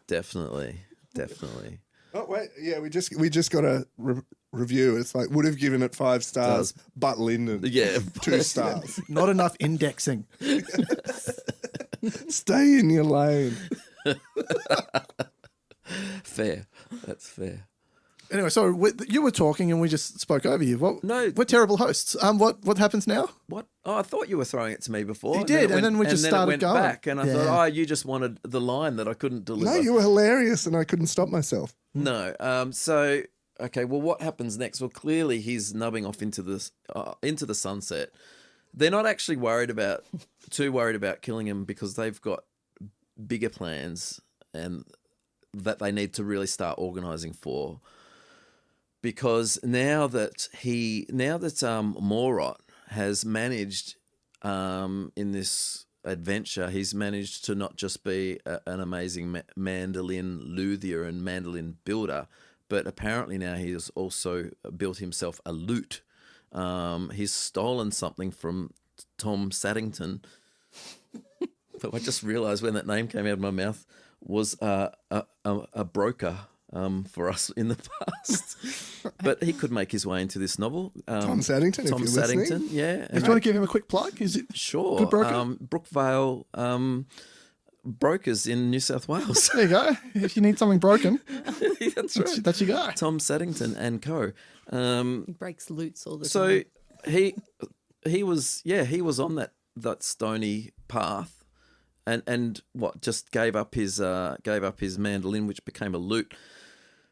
Definitely. Oh wait, yeah, we just got a review. It's like would have given it 5 stars, but Lyndon, Yeah. 2 stars. Not enough indexing. Stay in your lane. Fair. That's fair. Anyway, so you were talking and we just spoke over you. No. We're terrible hosts. What happens now? What? Oh, I thought you were throwing it to me before. You did, and then we just started it went going. back, and I Yeah. thought, oh, you just wanted the line that I couldn't deliver. No, you were hilarious, and I couldn't stop myself. No. So, okay. Well, what happens next? Well, clearly he's nubbing off into the sunset. They're not actually too worried about killing him because they've got bigger plans and that they need to really start organising for. Because now that Morot has managed in this adventure, he's managed to not just be an amazing mandolin luthier and mandolin builder, but apparently now he has also built himself a lute. He's stolen something from Tom Saddington. But I just realised when that name came out of my mouth was a broker for us in the past. But he could make his way into this novel. Tom Saddington, Tom if you're Saddington, listening. yeah. Do you want to give him a quick plug? Is it Sure. Good broker? Brookvale brokers in New South Wales. There you go. If you need something broken, That's right. that's your guy. Tom Saddington and Co. He breaks loots all the So time. he was on that stony path, and what just gave up his mandolin, which became a lute.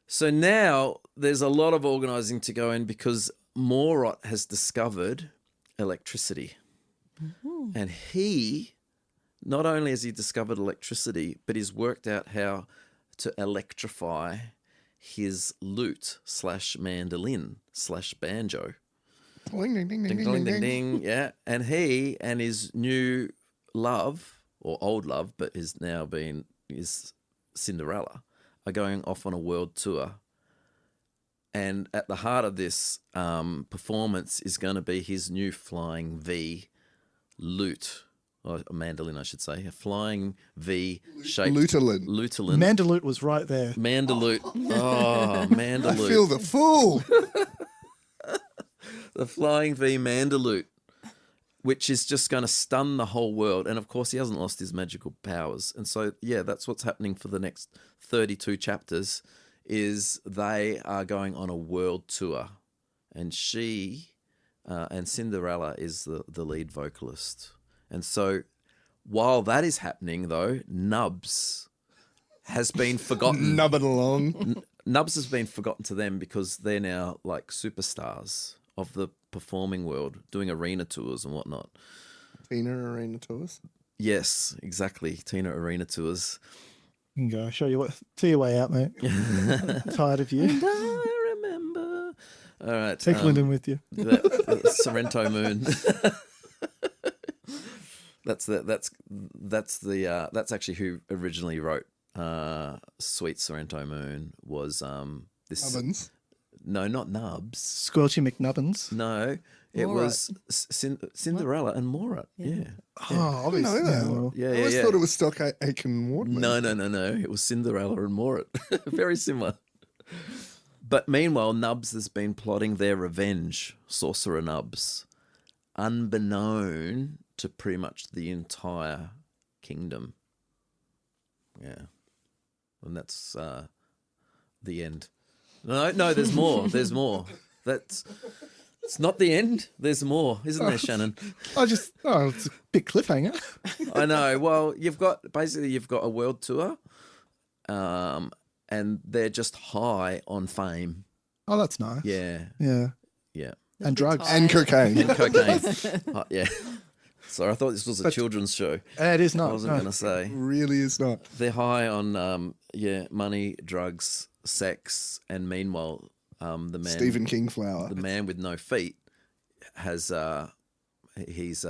So now there's a lot of organising to go in because Morot has discovered electricity, and he not only has he discovered electricity, but he's worked out how to electrify his lute / mandolin / banjo. Ding, ding, ding, ding, Ding, ding, ding, ding. Yeah. And he and his new love, or old love, but is Cinderella, are going off on a world tour. And at the heart of this performance is going to be his new Flying V lute, or a mandolin, I should say, a Flying V shaped Luteolin. Mandolute was right there. Mandolute. Oh, mandolute. I feel the fool. The Flying V mandolute, which is just going to stun the whole world. And of course, he hasn't lost his magical powers. And so, yeah, that's what's happening for the next 32 chapters is they are going on a world tour. And she and Cinderella is the lead vocalist. And so while that is happening, though, Nubs has been forgotten. Nubbing along. Nubs has been forgotten to them because they're now like superstars of the performing world, doing arena tours and whatnot. Tina Arena Tours. Yes, exactly. Tina Arena tours. You can go. Show you see your way out, mate. I'm tired of you. I remember. All right. Take Lyndon with you. The Sorrento Moon. That's actually who originally wrote Sweet Sorrento Moon was this. Nubbins. No, not Nubs. Squelchy McNubbins. No, it Morat. was Cinderella and Morat. Yeah. Oh, obviously. know that. Yeah, well, Yeah, I yeah, always yeah. thought it was Stock Aitken Wardman. No. It was Cinderella and Morat. Very similar. But meanwhile, Nubs has been plotting their revenge, Sorcerer Nubs, unbeknown to pretty much the entire kingdom. Yeah. And that's the end. No, there's more. There's more. It's not the end. There's more, isn't there, Shannon? it's a big cliffhanger. I know. Well, you've got a world tour, and they're just high on fame. Oh, that's nice. Yeah, Yeah. yeah, And drugs. And cocaine. and cocaine. Yeah. Sorry, I thought this was a children's show. It is I not. wasn't No. going to say Really is not. they're high on money, drugs, sex, and meanwhile, the man Stephen King flower. the man with no feet has he's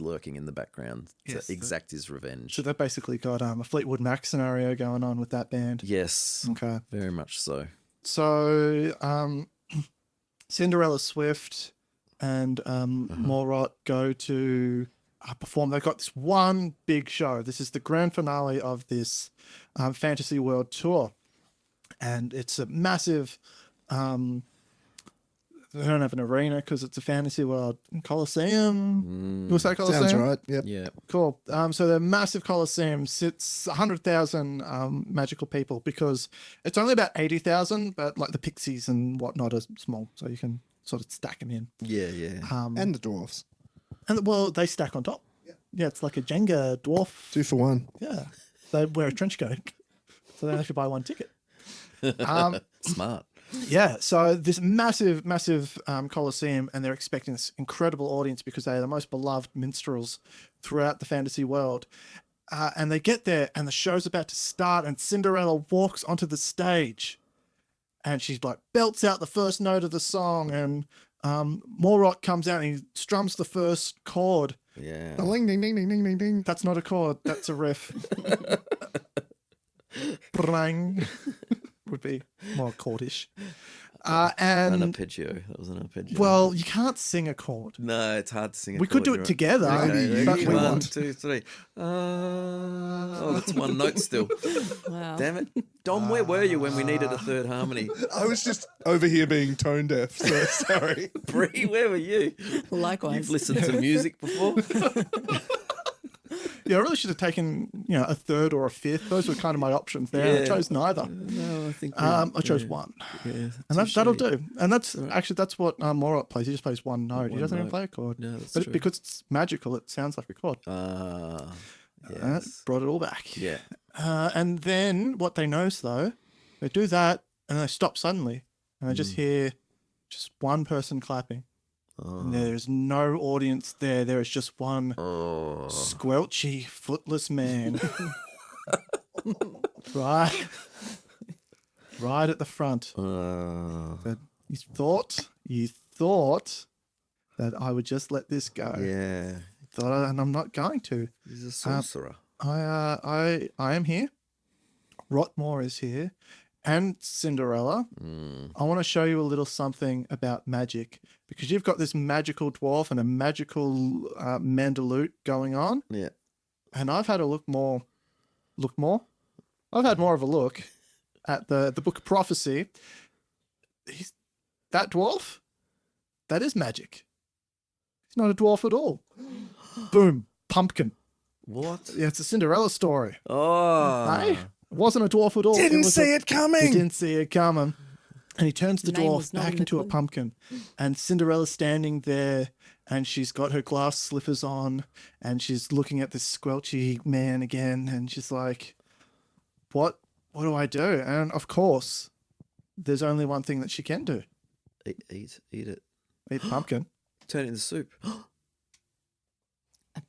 lurking in the background Yes, to exact his revenge. So they've basically got a Fleetwood Mac scenario going on with that band. Yes, Okay. very much so. So Cinderella Swift and Morot go to perform. They've got this one big show. This is the grand finale of this Fantasy World tour. And it's a massive... they don't have an arena because it's a Fantasy World Coliseum. You say Coliseum? Sounds right. Yep. Yeah. Cool. So the massive Coliseum sits 100,000 magical people because it's only about 80,000, but like the pixies and whatnot are small, so you can sort of stack them in. Yeah, yeah. And the dwarves. And well, they stack on top. Yeah, it's like a Jenga dwarf. 2 for 1. Yeah, they wear a trench coat, so they don't have to buy one ticket. Smart. Yeah, so this massive Coliseum, and they're expecting this incredible audience because they are the most beloved minstrels throughout the fantasy world. And they get there, and the show's about to start, and Cinderella walks onto the stage, and she's like belts out the first note of the song, and Morot comes out and he strums the first chord. Yeah. Ding, ding, ding, ding, ding, ding, ding. That's not a chord, that's a riff. Brang would be more chordish. An And arpeggio. That was an arpeggio. well, you can't sing a chord. no, it's hard to sing. We could do it together, Maybe but you we can. 1, won't. 2, 3. Oh, that's one note still. Wow. Damn it, Dom. Where were you when we needed a third harmony? I was just over here being tone deaf, so sorry. Bree, where were you? Likewise. You've listened to music before. Yeah, I really should have taken, a third or a fifth. Those were kind of my options there. I Yeah. chose neither. No, I think. I chose one, Yeah, and that'll do. And that's what Morot plays. He just plays one note. He One doesn't even note. play a chord. No, that's but true. because it's magical, it sounds like a chord. Yes. Brought it all back. Yeah. And then what they notice though, they do that and they stop suddenly, and they just hear just one person clapping. And there's no audience there. There is just one squelchy, footless man. right at the front. That you thought that I would just let this go. Yeah. And I'm not going to. He's a sorcerer. I am here. Rotmore is here. And Cinderella. I want to show you a little something about magic because you've got this magical dwarf and a magical mandolute going on. Yeah. And I've had a look more. I've had more of a look at the Book of Prophecy. That dwarf, that is magic. He's not a dwarf at all. Boom, pumpkin. What? Yeah, it's a Cinderella story. Oh. Hey? It wasn't a dwarf at all. Didn't was see it He coming. didn't see it coming. And he turns the Name dwarf was not back in the into a clue. pumpkin. And Cinderella's standing there and she's got her glass slippers on and she's looking at this squelchy man again. And she's like, what do I do? And of course, there's only one thing that she can do. Eat it. Eat pumpkin. Turn it into soup.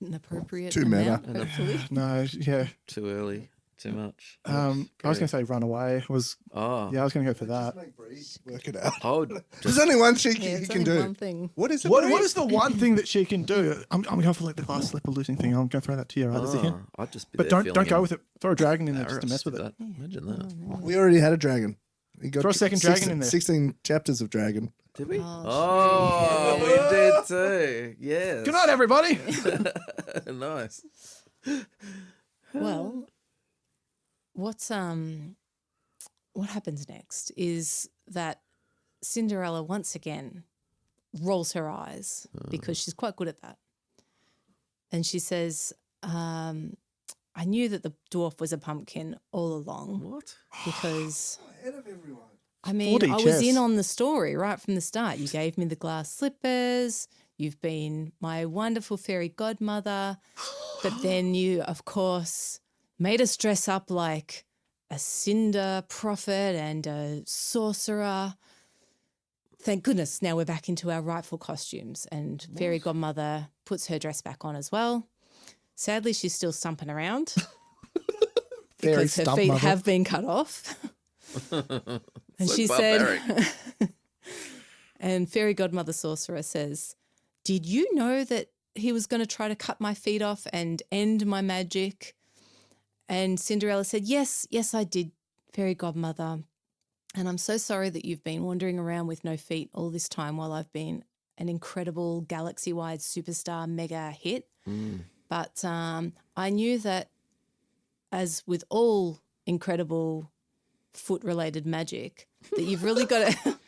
An appropriate Too meta. amount, hopefully. No, yeah. Too early. Too much. I was going to say run away. I was going to go for that. Work it out. Oh, There's only one she Yeah, he it's can only do. one thing. What is it? What Bree? is the one thing that she can do? I'm going for like the glass slipper losing thing. I'm going to throw that to you, right? As a hint. I'd just be But there don't go feeling with it. Throw a dragon in there just to mess embarrassed with it. that. Imagine that. We already had a dragon. We got Throw a second dragon in there. 16 chapters of dragon. Did we? Oh, Oh, we did too. Yes. Good night, everybody. Nice. Well, what happens next is that Cinderella once again rolls her eyes because she's quite good at that. And she says, I knew that the dwarf was a pumpkin all along What? because, Ahead of everyone. I mean, 40 I was chess. in on the story right from the start. You gave me the glass slippers. You've been my wonderful fairy godmother. But then you, of course, made us dress up like a Cinder Prophet and a sorcerer. Thank goodness now we're back into our rightful costumes, and fairy godmother puts her dress back on as well. Sadly, she's still stumping around Very because her stump feet mother. have been cut off. And So she barbaric. said, and fairy godmother sorcerer says, did you know that he was going to try to cut my feet off and end my magic? And Cinderella said, yes, I did, fairy godmother. And I'm so sorry that you've been wandering around with no feet all this time while I've been an incredible galaxy-wide superstar mega hit. But I knew that, as with all incredible foot-related magic, that you've really got to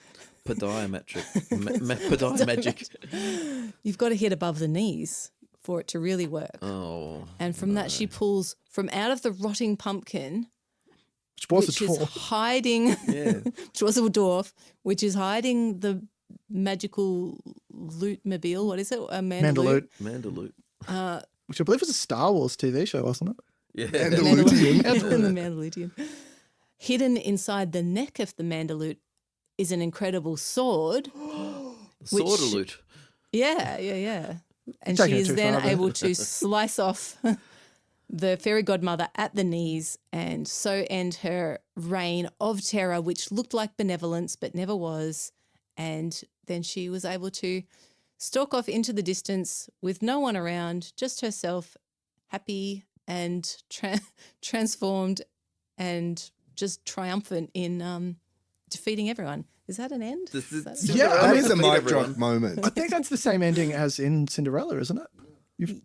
Podiametric magic. you've got to hit above the knees for it to really work. Oh, And from that, she pulls from out of the rotting pumpkin, Which was which a is tour. hiding, yeah. which was a dwarf, which is hiding the magical loot-mobile. What is it? A mandolute. Mandalute. Mandalute. Which I believe was a Star Wars TV show, wasn't it? Yeah. Mandalutian. The mandolutian. Hidden inside the neck of the mandolute is an incredible sword. Swordalute. Yeah. And Taking she it is too then far there. able to slice off the fairy godmother at the knees and so end her reign of terror, which looked like benevolence but never was. And then she was able to stalk off into the distance with no one around, just herself, happy and transformed and just triumphant in defeating everyone. Is that an end? Is that- Yeah, That is a Defeat mic everyone. drop moment. I think that's the same ending as in Cinderella, isn't it?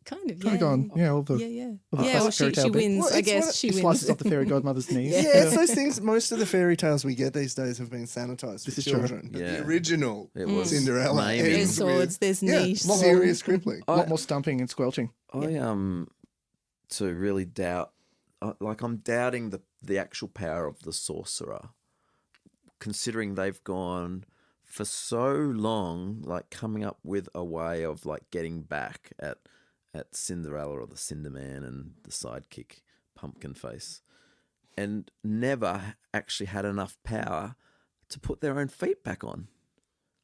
kind of, Kind yeah. of gone, all the Yeah. Well, the Yeah, well, fairy she tale bit. wins. Well, I it's guess what- she He wins. slices off the fairy godmother's knees. Yeah. Yeah, it's those things. Most of the fairy tales we get these days have been sanitized This for is true. children. But Yeah. the original It was Cinderella maiming. There's ends swords, with there's yeah, niche. serious crippling. A lot more stumping and squelching. To really doubt, I'm doubting the actual power of the sorcerer, considering they've gone for so long, like coming up with a way of like getting back at Cinderella or the Cinder Man and the sidekick Pumpkin Face, and never actually had enough power to put their own feet back on.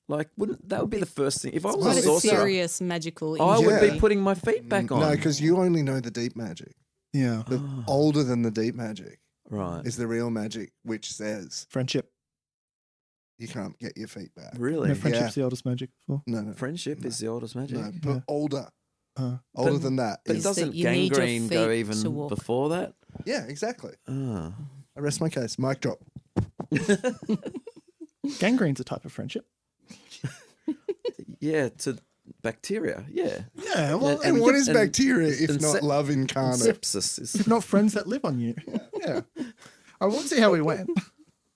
Like, wouldn't that would be the first thing if I was Quite a a sorcerer? serious magical I would injury. be putting my feet back on. No, because you only know the deep magic. Yeah. The older than the deep magic right, is the real magic, which says Friendship. you can't get your feet back. really. No, friendship's the oldest magic. Before. No, Friendship is the oldest magic. no, but Yeah. older But than that. But Is that doesn't you need your gangrene go feet even to walk. before that? Yeah, exactly. Ah. I rest my case. Mic drop. Gangrene's a type of friendship. Yeah, to bacteria. Yeah. Yeah, well, And what is and- bacteria if and not love incarnate? Sepsis is. not friends that live on you. Yeah. I want to see how we went.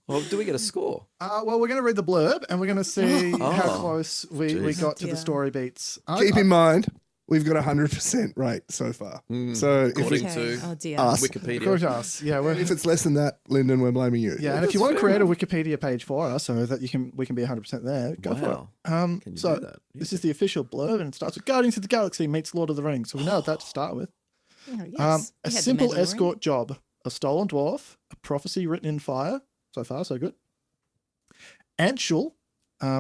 Well, do we get a score? Well, we're going to read the blurb and we're going to see how Oh, close we jeez. got to Dear. the story beats. Keep in mind, we've got 100% right so far. So if, According it, Okay. to Oh dear. us. Wikipedia. Of course, us. Yeah, if it's less than that, Lyndon, we're blaming you. yeah, and if you want to create a Wikipedia page for us so that we can be 100% there, go for it. Wow. Can you So do that? this is the official blurb, and it starts with Guardians of the Galaxy meets Lord of the Rings. So we know that to start with. Oh, yes. A We had the simple Mandalorian. escort job, a stolen dwarf, a prophecy written in fire. So far, so good. Anshul,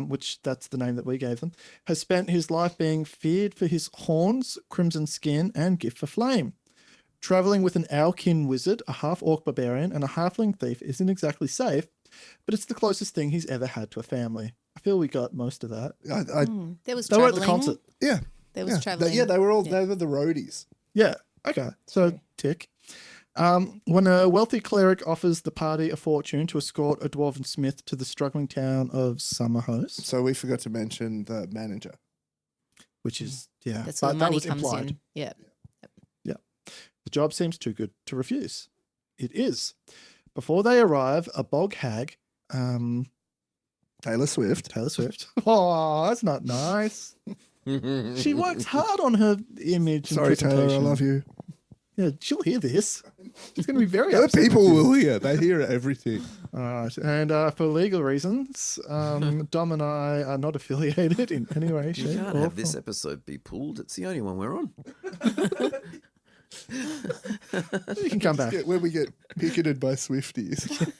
which that's the name that we gave them, has spent his life being feared for his horns, crimson skin, and gift for flame. Traveling with an Owlkin wizard, a half-orc barbarian, and a halfling thief isn't exactly safe, but it's the closest thing he's ever had to a family. I feel we got most of that. There was They were at traveling. the concert. Yeah. There was yeah. traveling. Yeah, they were all, they were the roadies. Yeah, okay. So, tick. When a wealthy cleric offers the party a fortune to escort a dwarven smith to the struggling town of Summerhost, So we forgot to mention the manager. which is, yeah, That's where but the that money was comes implied. in. Yeah. The job seems too good to refuse. It is. Before they arrive, a bog hag, Taylor Swift. Taylor Swift. Oh, that's not nice. She works hard on her image. And Sorry, Taylor, I presentation. love you. Yeah, she'll hear this. She's going to be very Other upset. people will hear. They hear everything. All right. And for legal reasons, Dom and I are not affiliated in any way, You shape, can't or have this form. episode be pulled. It's the only one we're on. You can come back. When we get picketed by Swifties.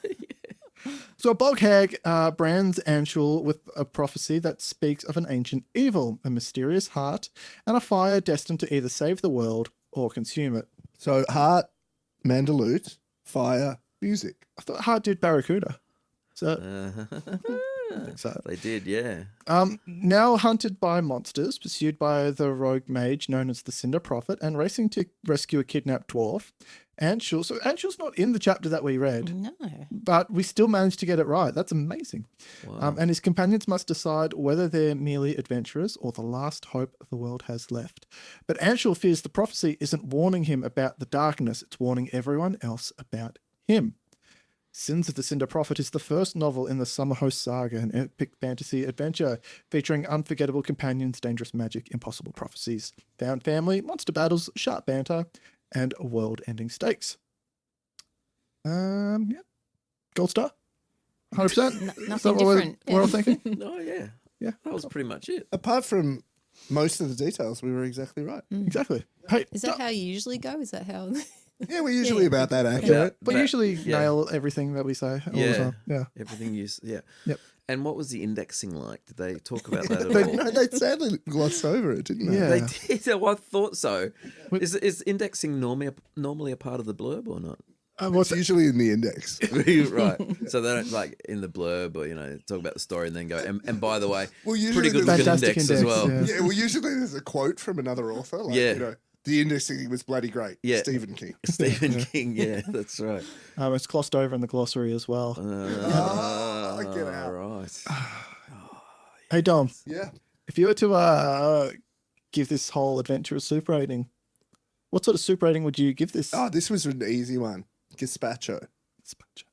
So a bog hag brands Anshul with a prophecy that speaks of an ancient evil, a mysterious heart, and a fire destined to either save the world or consume it. So heart, mandolute, fire, music. I thought heart did Barracuda. So, I think so. They did, yeah. Now hunted by monsters, pursued by the rogue mage known as the Cinder Prophet, and racing to rescue a kidnapped dwarf, Anshul. So Anshul's not in the chapter that we read, No. but we still managed to get it right. That's amazing. Wow. And his companions must decide whether they're merely adventurers or the last hope the world has left. But Anshul fears the prophecy isn't warning him about the darkness, it's warning everyone else about him. Sins of the Cinder Prophet is the first novel in the Summerhost Saga, an epic fantasy adventure featuring unforgettable companions, dangerous magic, impossible prophecies, found family, monster battles, sharp banter, and world-ending stakes. Yeah. Gold star? 100%? Nothing what different. we're all thinking? Oh, yeah. Yeah. That was pretty much it. Apart from most of the details, we were exactly right. Exactly. Hey, Is that how you usually go? Is that how? Yeah, we're usually about that accurate. About- but but- usually yeah. nail everything that we say all the Yeah. time. Yeah. Everything you... Yeah. Yep. And what was the indexing like? Did they talk about that at They, all? no, they sadly glossed over it, didn't they? Yeah. They did. Well, I thought so. Wait. Is indexing normally a part of the blurb or not? It's usually in the index. Right. So they don't like in the blurb or talk about the story and then go and by the way, Well, usually pretty good there's- looking Fantastic index as index, well. yeah. Yeah, well, usually there's a quote from another author. Like, Yeah. The indexing was bloody great. Yeah. Stephen King. Stephen King, yeah, that's right. It's glossed over in the glossary as well. Get out. Right. Hey, Dom, Yeah. if you were to give this whole adventure a soup rating, what sort of soup rating would you give this? Oh, this was an easy one. Gazpacho.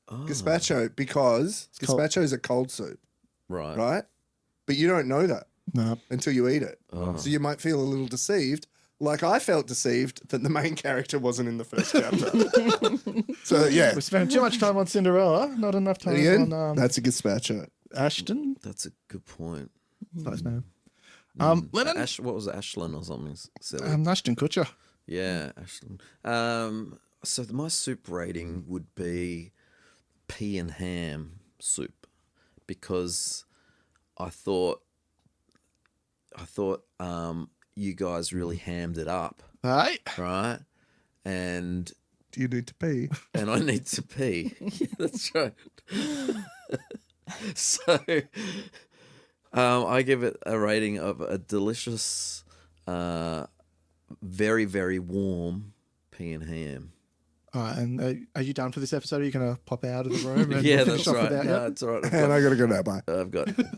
Oh, Gazpacho, because cold. gazpacho is a cold soup, right. right? But you don't know that No. until you eat it. Oh. So you might feel a little deceived. Like I felt deceived that the main character wasn't in the first chapter. So yeah, We spent too much time on Cinderella, not enough time Ian, on that's a gazpacho. Ashton. That's a good point. Nice name. Lennon. What was it, Ashland or something silly? Ashton Kutcher. Yeah, Ashland. So my soup rating would be pea and ham soup because I thought you guys really hammed it up, Hey. right? And Do you need to pee? I need to pee. Yeah, that's right. So I give it a rating of a delicious, very, very warm pea and ham. All right, and are you done for this episode? Are you going to pop out of the room? And Yeah, finish that's off right. without No, you? it's all right. And I gotta go now. Bye.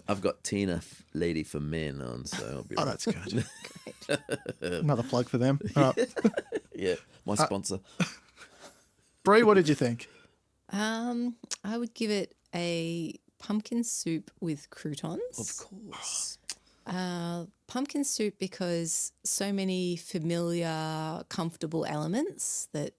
I've got Tina Lady for Men on, so I'll be Oh, right. that's good. Another plug for them. All right. Yeah, my sponsor. Bree, what did you think? I would give it a pumpkin soup with croutons. Of course. Pumpkin soup because so many familiar, comfortable elements that,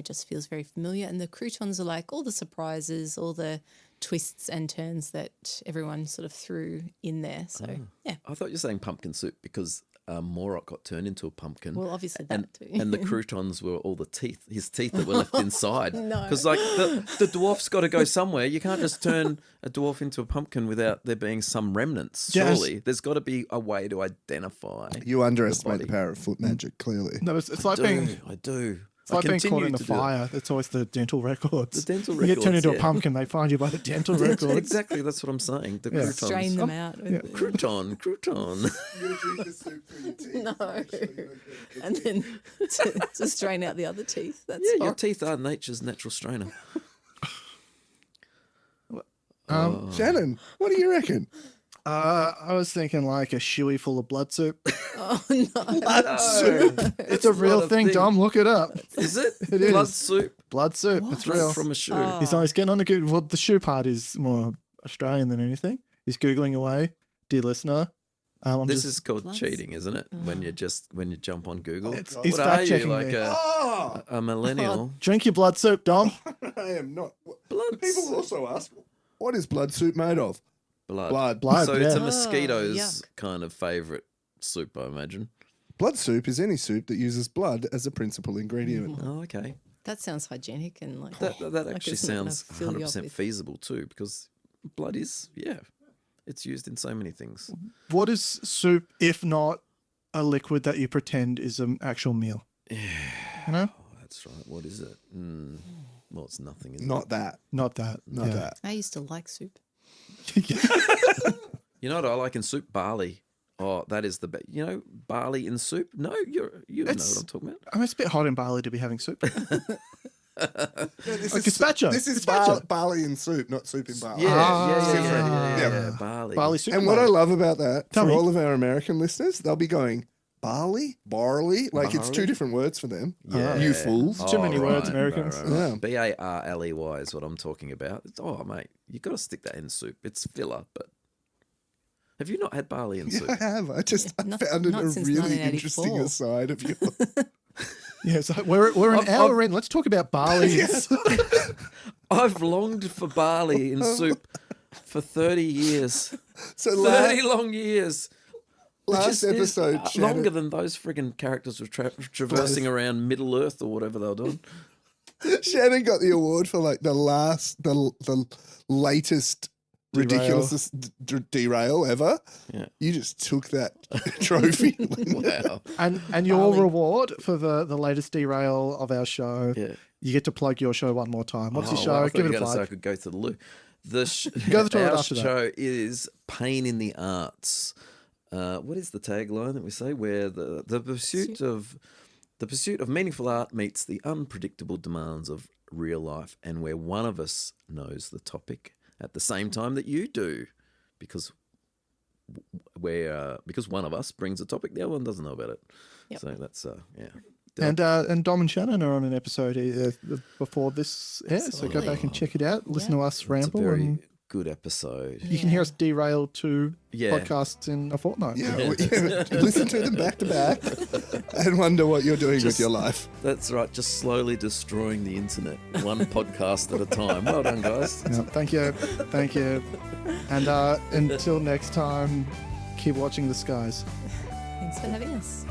just feels very familiar. And the croutons are like all the surprises, all the twists and turns that everyone sort of threw in there. So, yeah. I thought you were saying pumpkin soup because Morok got turned into a pumpkin. Well, obviously and, that too. and the croutons were all his teeth that were left inside. No. Because the dwarf's got to go somewhere. You can't just turn a dwarf into a pumpkin without there being some remnants. Yes. Surely there's got to be a way to identify. You underestimate the body. power of foot magic, clearly. No, it's like being I do. it's like being caught continue in a to do it. fire. It's always the dental records. The dental You get turned records, into a yeah. pumpkin, they find you by the dental records. Exactly, that's what I'm saying. The croutons. Strain them out. With Crouton. You drink the soup through your teeth. No. And then to strain out the other teeth. That's Yeah, your horrible. teeth are nature's natural strainer. Shannon, what do you reckon? I was thinking like a shoey full of blood soup. Oh, no. Blood soup. It's a real not a thing, thing. Dom. Look it up. Is it? It Blood is. soup Blood soup. It's real. from a shoe. Oh. He's getting on a good. Well, the shoe part is more Australian than anything. He's googling away, dear listener. This is called Bloods. cheating, isn't it? When you jump on Google. It's- What he's are you, fact-checking like me. a millennial? Drink your blood soup, Dom. I am not. Blood People soup. also ask, what is blood soup made of? Blood. Blood, So it's a yeah. mosquito's yuck. kind of favourite soup, I imagine. Blood soup is any soup that uses blood as a principal ingredient. Oh, okay. That sounds hygienic and like That like actually it's not gonna sounds fill you up 100% with- feasible too, because blood is, it's used in so many things. What is soup if not a liquid that you pretend is an actual meal? Yeah. You know? Oh, that's right. What is it? Well, it's nothing. Isn't Not that. Not that. Not yeah. that. I used to like soup. it? You know what I like in soup? Barley. Oh, that is the best. You know, barley in soup? No, you know what I'm talking about. I mean, it's a bit hot in Bali to be having soup. This Like gazpacho. This is Gazpacho. barley in soup, not soup in barley. Yeah, barley. Barley soup. And what I love about that, Tell for me. all of our American listeners, they'll be going, barley? Barley? Like it's two different words for them. Yeah. You fools. Too many words, Americans. Yeah. Barley is what I'm talking about. Oh, mate, you got to stick that in soup. It's filler, but have you not had barley in soup? Yeah, I have. I just I Not- found it not a since really 1984. interesting aside of you. Yeah, so we're an hour in. Let's talk about barley. I've longed for barley in soup for 30 years. So 30 long years. last Which is episode, Shannon, longer than those friggin' characters were traversing around Middle Earth or whatever they were doing. Shannon got the award for like the latest Derail. ridiculous derail ever. Yeah. You just took that trophy. Wow. And your reward for the latest derail of our show, Yeah. you get to plug your show one more time. What's your Oh, show? wow, I thought Give you it were a gonna say I plug. could go to the loo. The Go to the toilet our after that. show is Pain in the Arts. What is the tagline that we say? Where the pursuit of meaningful art meets the unpredictable demands of real life, and where one of us knows the topic at the same time that you do, because one of us brings a topic, the other one doesn't know about it. Yep. So that's yeah. And Dom and Shannon are on an episode before this airs, so go back and check it out. Listen to us It's a ramble, very and good episode. you can hear us derail 2 Yeah. podcasts in a fortnight. Listen to them back to back and wonder what you're doing with your life. That's right, just slowly destroying the internet, one podcast at a time. Well done, guys. Yeah, thank you. And until next time, keep watching the skies. Thanks for having us.